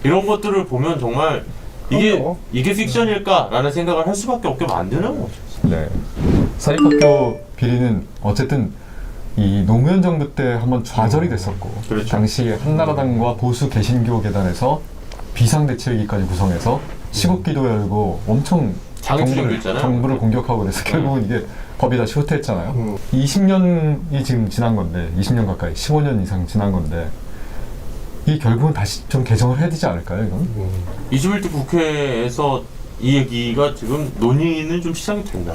이런 것들을 보면 정말 이게 픽션일까라는 생각을 할 수밖에 없게 만드는 거죠. 네. 사립학교 비리는 어쨌든 이 노무현 정부 때 한번 좌절이 됐었고 그렇죠. 당시 한나라당과 보수 개신교 계단에서 비상대책위까지 구성해서 시국기도 열고 엄청 정부를 공격하고 그래서 결국은 이게 법이 다시 후퇴했잖아요. 20년이 지금 지난 건데 20년 가까이 15년 이상 지난 건데 이 결국은 다시 좀 개정을 해야 되지 않을까요? 이건? 21대 국회에서 이 얘기가 지금 논의는 좀 시작이 된다.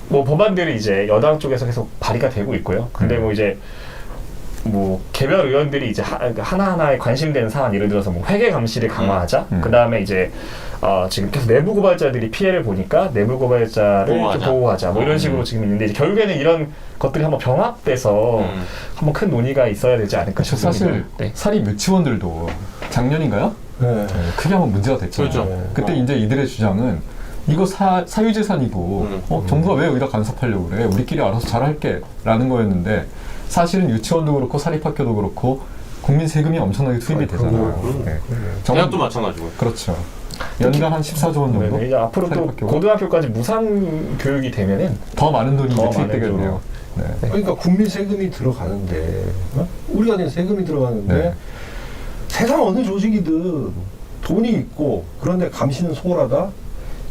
뭐 법안들이 이제 여당 쪽에서 계속 발의가 되고 있고요. 근데 뭐 이제 개별 의원들이 이제 하나하나에 관심되는 사안, 예를 들어서 회계 감시를 강화하자. 그 다음에 이제 지금 계속 내부 고발자들이 피해를 보니까 내부 고발자를 보호하자. 뭐 이런 식으로 지금 있는데 이제 결국에는 이런 것들이 한번 병합돼서 한번 큰 논의가 있어야 되지 않을까 싶습니다. 사실 사립 유치원들도 작년인가요? 네. 크게 한번 문제가 됐잖아요. 그렇죠. 그때 이제 이들의 주장은 이거 사유재산이고 정부가 왜 여기다 간섭하려고 그래? 우리끼리 알아서 잘할게 라는 거였는데 사실은 유치원도 그렇고 사립학교도 그렇고 국민 세금이 엄청나게 투입이 되잖아요. 네. 대학도 마찬가지고. 그렇죠. 연간 한 14조 원 정도? 이제 앞으로 또 고등학교까지 무상 교육이 되면은 더 많은 돈이 투입되겠네요. 네. 그러니까 국민 세금이 들어가는데 우리가 낸 세금이 들어가는데 세상 어느 조직이든 돈이 있고 그런데 감시는 소홀하다?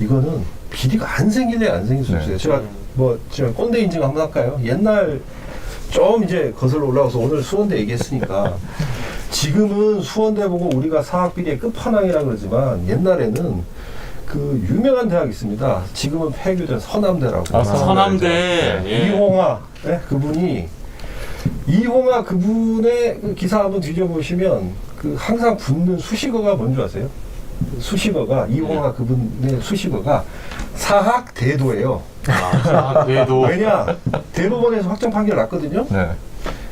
이거는 비리가 안 생길래 안 생길 수 없어요. 제가 꼰대 인증 한번 할까요? 옛날 좀 이제 거슬러 올라가서 오늘 수원대 얘기했으니까 지금은 수원대 보고 우리가 사학비리의 끝판왕이라 그러지만 옛날에는 그 유명한 대학이 있습니다. 지금은 폐교된 서남대라고. 서남대. 이홍아 그분이 이홍아 그분의 그 기사 한번 뒤져보시면 그 항상 붙는 수식어가 뭔지 아세요? 수식어가 이홍아 그분의 수식어가 사학대도예요. 사학대도. 왜냐 대법원에서 확정 판결 났거든요. 네.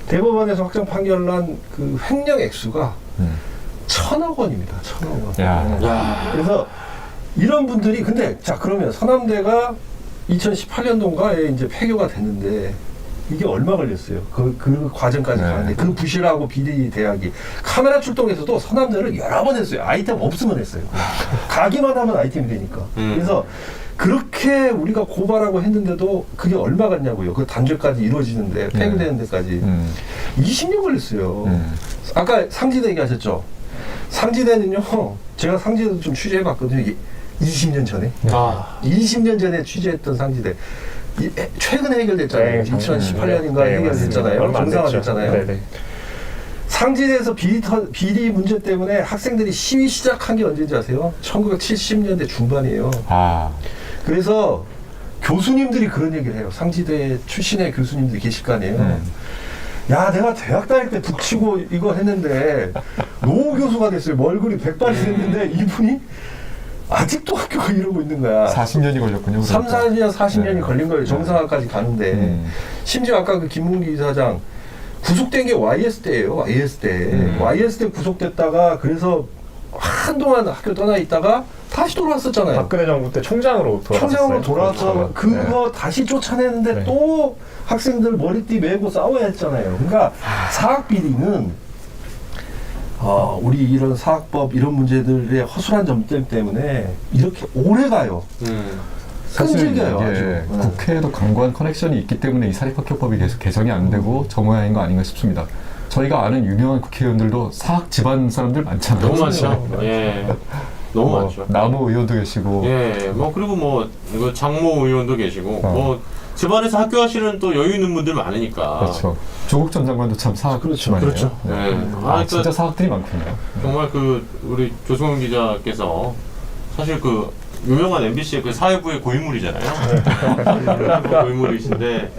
대법원에서 확정 판결 난 그 횡령 액수가 1,000억 원입니다. 1,000억 원. 그래서 이런 분들이 근데 자 그러면 서남대가 2018년도인가에 이제 폐교가 됐는데 이게 얼마 걸렸어요? 그 과정까지 가는데 그 부실하고 비리 대학이 카메라 출동에서도 서남대를 여러 번 했어요. 아이템 없으면 했어요. 가기만 하면 아이템이 되니까. 그래서 그렇게 우리가 고발하고 했는데도 그게 얼마 갔냐고요. 그 단죄까지 이루어지는데 폐교되는 데까지 20년 걸렸어요. 아까 상지대 얘기하셨죠? 상지대는요. 제가 상지대도 좀 취재해봤거든요. 20년 전에. 20년 전에 취재했던 상지대. 최근에 해결됐잖아요. 2018년인가 해결됐잖아요. 정상화됐잖아요. 상지대에서 비리 문제 때문에 학생들이 시위 시작한 게 언제인지 아세요? 1970년대 중반이에요. 그래서 교수님들이 그런 얘기를 해요. 상지대 출신의 교수님들이 계실 거 아니에요. 야, 내가 대학 다닐 때 북치고 이거 했는데 노 교수가 됐어요. 얼굴이 백발이 됐는데 이분이 아직도 학교가 이러고 있는 거야. 40년이 걸렸군요. 3, 그러니까. 4년, 40년이 걸린 거예요. 정상화까지 가는데. 심지어 아까 그 김문기 이사장 구속된 게 YS 때예요. YS 때. YS 때 구속됐다가 그래서 한동안 학교 떠나 있다가 다시 돌아왔었잖아요. 박근혜 정부 때 총장으로 돌아왔어요. 총장으로 돌아와서 그거 다시 쫓아내는데 또 학생들 머리띠 메고 싸워야 했잖아요. 그러니까 사학 비리는 우리 이런 사학법 이런 문제들의 허술한 점들 때문에 이렇게 오래 가요. 사실 이게 끈질겨요, 아주. 국회에도 강고한 커넥션이 있기 때문에 이 사립학교법이 계속 개정이 안 되고 저 모양인 거 아닌가 싶습니다. 저희가 아는 유명한 국회의원들도 사학 집안 사람들 많잖아요. 너무 많죠. 예. 너무 많죠. 나무 의원도 계시고. 예. 뭐 그리고 뭐 이거 장모 의원도 계시고 뭐 집안에서 학교 하시는 또 여유 있는 분들 많으니까. 그렇죠. 조국 전 장관도 참 사학 집안이에요. 그렇죠. 네. 네. 그러니까 진짜 사학들이 많군요. 정말 그 우리 조승원 기자께서 사실 그 유명한 MBC의 그 사회부의 고인물이잖아요. 사회부 고인물이신데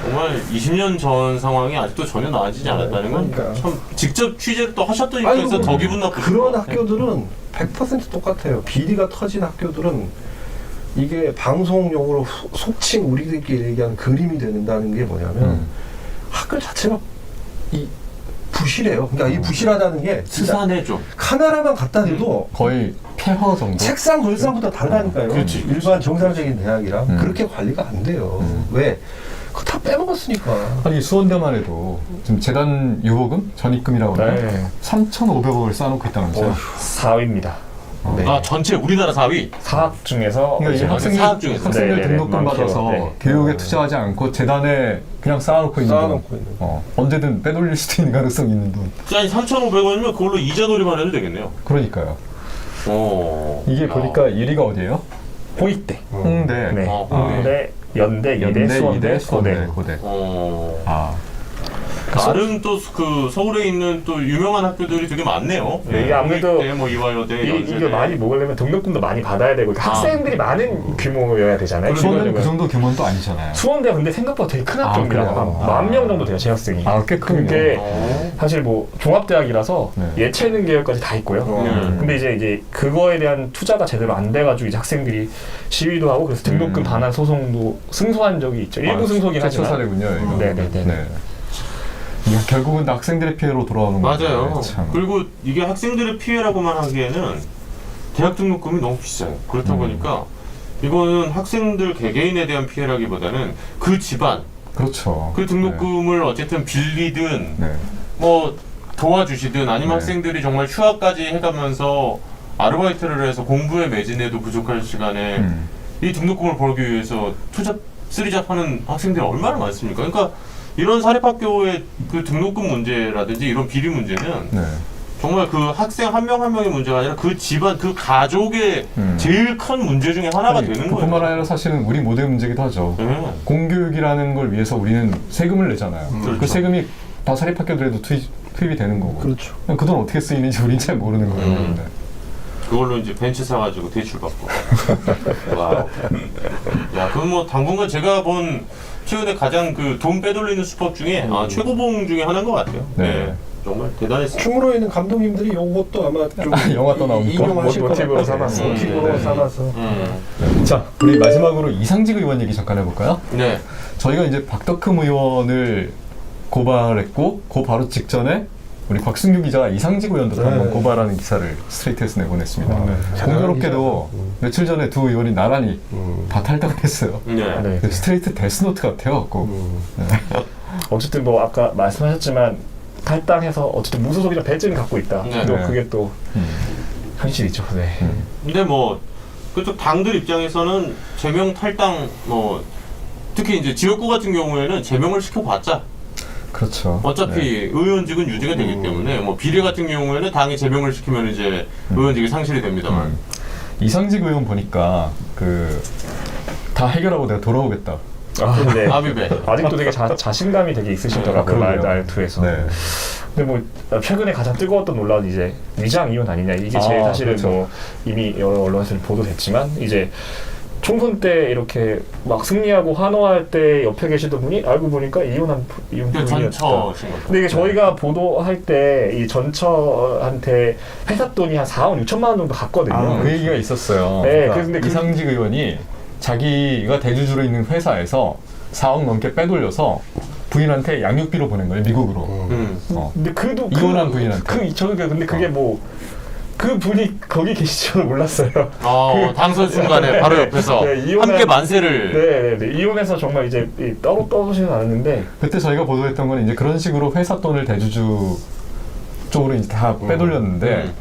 정말 20년 전 상황이 아직도 전혀 나아지지 않았다는 건 참 직접 취재를 또 하셨던 입장에서 더 기분 나쁘죠. 그런 학교들은 100% 똑같아요. 비리가 터진 학교들은 이게 방송용으로 속칭 우리들끼리 얘기하는 그림이 된다는 게 뭐냐면 학교 자체가 이 부실해요. 그러니까 이 부실하다는 게 스산해 좀 카메라만 갖다 대도 거의 폐허 정도. 책상 걸상부터 다르다니까요. 그렇지. 일반 정상적인 대학이랑 그렇게 관리가 안 돼요. 왜? 그거 다 빼먹었으니까. 아니 수원대만 해도 지금 재단 유보금 전입금이라고 하나요? 네. 3,500억을 쌓아놓고 있다면서요. 4위입니다. 네. 아 전체 우리나라 4위? 사학 중에서 그러니까 이 학생들 등록금 받아서 교육에 투자하지 않고 재단에 그냥 쌓아놓고 있는 돈. 언제든 빼돌릴 수도 있는 가능성이 있는 돈. 아니 3,500원이면 그걸로 이자 놀이만 해도 되겠네요. 그러니까요. 이게 보니까 1위가 어디예요? 홍익대. 홍대. 네. 홍대, 연대, 이대, 수원대, 고대. 나름 또 그 서울에 있는 또 유명한 학교들이 되게 많네요. 네, 이게 아무래도 뭐 이화여대, 이게 많이 먹으려면 등록금도 많이 받아야 되고 학생들이 많은 규모여야 되잖아요. 수원대는 그 정도 규모는 또 아니잖아요. 수원대 근데 생각보다 되게 큰 학교입니다. 그래요? 10,000명 정도 돼요, 재학생이. 꽤 크군요. 그게 사실 뭐 종합대학이라서 예체능 계열까지 다 있고요. 근데 이제 그거에 대한 투자가 제대로 안 돼가지고 이제 학생들이 시위도 하고 그래서 등록금 반환 소송도 승소한 적이 있죠. 일부 승소긴 하지만. 사례군요. 이거. 네네네. 이게 결국은 다 학생들의 피해로 돌아오는 거죠. 맞아요. 그리고 이게 학생들의 피해라고만 하기에는 대학 등록금이 너무 비싸요. 그렇다 보니까 이거는 학생들 개개인에 대한 피해라기보다는 그 집안, 그렇죠. 그 등록금을 어쨌든 빌리든 뭐 도와주시든 아니면 학생들이 정말 휴학까지 해가면서 아르바이트를 해서 공부에 매진해도 부족할 시간에 이 등록금을 벌기 위해서 투잡, 쓰리잡 하는 학생들이 얼마나 많습니까? 그러니까 이런 사립학교의 그 등록금 문제라든지 이런 비리 문제는 정말 그 학생 한 명 한 명의 문제가 아니라 그 집안, 그 가족의 제일 큰 문제 중에 하나가 되는 거예요. 그뿐만 아니라 사실은 우리 모두의 문제기도 하죠. 공교육이라는 걸 위해서 우리는 세금을 내잖아요. 그렇죠. 그 세금이 다 사립학교들에도 투입이 되는 거고. 그렇죠. 그 돈 어떻게 쓰이는지 우리는 잘 모르는 거예요. 그걸로 이제 벤치 사가지고 대출 받고. 와우. 야, 그건 뭐 당분간 제가 본 최근에 가장 그 돈 빼돌리는 수법 중에 최고봉 중에 하나인 것 같아요. 네. 정말 대단했어요. 춤으로 있는 감독님들이 요것도 아마 좀 영화 또 나오니까 인용하실 것 모티브로 같아요. 삼아서. 모티브로 삼아서. 자, 우리 마지막으로 이상직 의원 얘기 잠깐 해볼까요? 네. 저희가 이제 박덕흠 의원을 고발했고 그 바로 직전에 우리 곽승규 기자가 이상직 의원도 한번 고발하는 기사를 스트레이트에서 내보냈습니다. 공교롭게도 며칠 전에 두 의원이 나란히 다 탈당을 했어요. 네. 스트레이트 데스노트 같아요. 어쨌든 뭐 아까 말씀하셨지만 탈당해서 어쨌든 무소속이랑 배째는 갖고 있다. 또 그게 또 현실이죠. 네. 근데 뭐 그쪽 당들 입장에서는 제명 탈당 뭐 특히 이제 지역구 같은 경우에는 제명을 시켜봤자 그렇죠. 어차피 의원직은 유지가 되기 때문에 뭐 비례 같은 경우에는 당이 제명을 시키면 이제 의원직이 상실이 됩니다만 이상직 의원 보니까 그 다 해결하고 내가 돌아오겠다. 네. 아비베. 아직도 되게 자신감이 되게 있으시더라고요. 말투에서. 근데 뭐 최근에 가장 뜨거웠던 논란은 이제 위장 이혼 아니냐 이게 제일 사실은 그렇죠. 뭐 이미 여러 언론에서 보도됐지만 이제 총선 때 이렇게 막 승리하고 환호할 때 옆에 계시던 분이 알고 보니까 이혼 분이었다. 전처신 거죠. 근데 이게 저희가 보도할 때 이 전처한테 회사 돈이 한 4억 6천만 원 정도 갔거든요. 그 얘기가 있었어요. 네, 그러니까 근데 이상직 의원이 자기가 대주주로 있는 회사에서 4억 넘게 빼돌려서 부인한테 양육비로 보낸 거예요, 미국으로. 근데 그도 이혼한 부인한테. 근데 그게 뭐 그 분이 거기 계실 줄 몰랐어요. 당선 순간에 바로 옆에서 함께 만세를. 네. 이혼해서 정말 이제 따로 떠오시진 않았는데 그때 저희가 보도했던 건 이제 그런 식으로 회사 돈을 대주주 쪽으로 이제 다 빼돌렸는데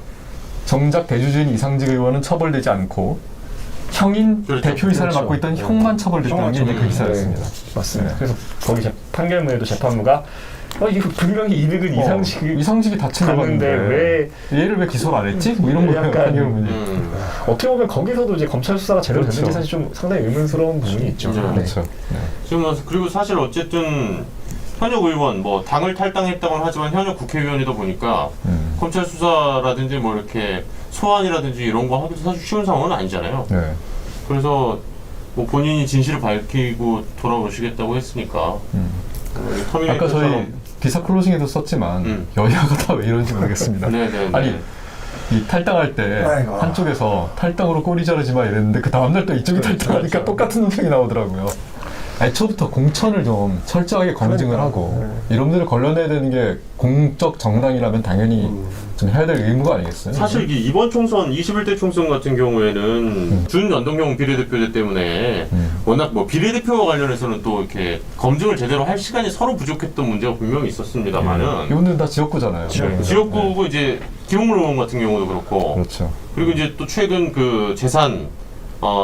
정작 대주주인 이상직 의원은 처벌되지 않고 형인 대표이사를 맡고 있던 형만 처벌됐다는 게 이제 그 기사였습니다. 맞습니다. 그래서 거기 판결문에도 재판부가 이거 분명히 이득은 이상직이 다친 거였는데 왜 얘를 왜 기소를 안 했지? 뭐 이런 거예요. 판결문이. 어떻게 보면 거기서도 이제 검찰 수사가 제대로 되는 게 사실 좀 상당히 의문스러운 부분이 있죠. 그렇죠. 지금 그리고 사실 어쨌든 현역 의원 뭐 당을 탈당했다고는 하지만 현역 국회의원이다 보니까 검찰 수사라든지 뭐 이렇게 소환이라든지 이런 거 하기도 사실 쉬운 상황은 아니잖아요. 그래서 뭐 본인이 진실을 밝히고 돌아오시겠다고 했으니까. 아까 저희 기사 클로징에도 썼지만 여야가 다 왜 이런지 모르겠습니다. 아니 이 탈당할 때 한쪽에서 탈당으로 꼬리 자르지 마 이랬는데 그 다음날 또 이쪽이 탈당하니까 똑같은 논평이 나오더라고요. 애초부터 공천을 좀 철저하게 검증을 하고 이런 분들을 걸러내야 되는 게 공적 정당이라면 당연히 좀 해야 될 의무가 아니겠어요? 사실 이번 총선 21대 총선 같은 경우에는 준연동형 비례대표제 때문에 워낙 뭐 비례대표와 관련해서는 또 이렇게 검증을 제대로 할 시간이 서로 부족했던 문제가 분명히 있었습니다만은 이분들은 다 지역구잖아요. 지역구고 이제 김웅물 의원 같은 경우도 그렇고 그리고 이제 또 최근 그 재산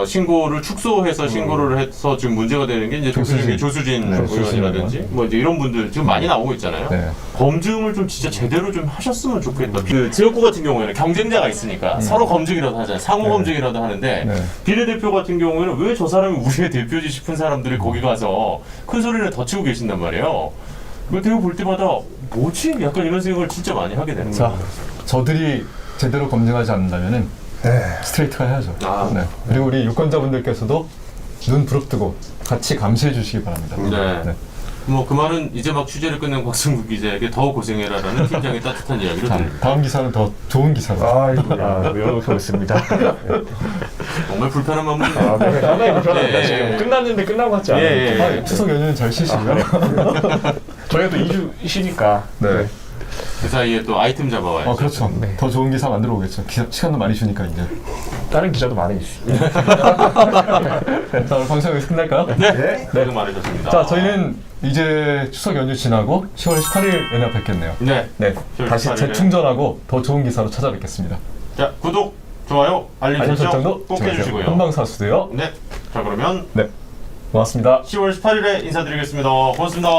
신고를 축소해서 신고를 해서 지금 문제가 되는 게 이제 조수진 의원이라든지 뭐 이제 이런 분들 지금 많이 나오고 있잖아요. 검증을 좀 진짜 제대로 좀 하셨으면 좋겠다. 그 지역구 같은 경우에는 경쟁자가 있으니까 서로 검증이라도 하잖아요. 상호 검증이라도 하는데 비례대표 같은 경우에는 왜 저 사람이 우리의 대표지 싶은 사람들이 거기 가서 큰 소리를 더 치고 계신단 말이에요. 그 대우 볼 때마다 뭐지? 약간 이런 생각을 진짜 많이 하게 되는 거예요. 저들이 제대로 검증하지 않는다면은 스트레이트가 해야죠. 그리고 우리 유권자분들께서도 눈 부릅뜨고 같이 감시해 주시기 바랍니다. 뭐 그 말은 이제 막 취재를 끝낸 곽승국 기자에게 더 고생해라라는 팀장의 따뜻한 이야기로 들립니다. 다음 기사는 더 좋은 기사로. 외워놓고 있습니다. 정말 불편한 마음이 상당히 불편합니다. 지금 끝났는데 끝난 것 같지 않아요? 추석 연휴는 잘 쉬시고요. 저희도 2주 쉬니까. 그 사이에 또 아이템 잡아와요. 그렇죠. 더 좋은 기사 만들어 오겠죠. 시간도 많이 주니까 이제. 다른 기자도 많이 주시죠. 자, 오늘 방송 여기서 끝날까요? 네. 고생 많으셨습니다. 자, 저희는 이제 추석 연휴 지나고 10월 18일 연휴 뵙겠네요. 다시 재충전하고 더 좋은 기사로 찾아뵙겠습니다. 자, 구독, 좋아요, 알림 설정도 꼭 해주시고요. 한방사수도요. 자, 그러면 고맙습니다. 10월 18일에 인사드리겠습니다. 고맙습니다.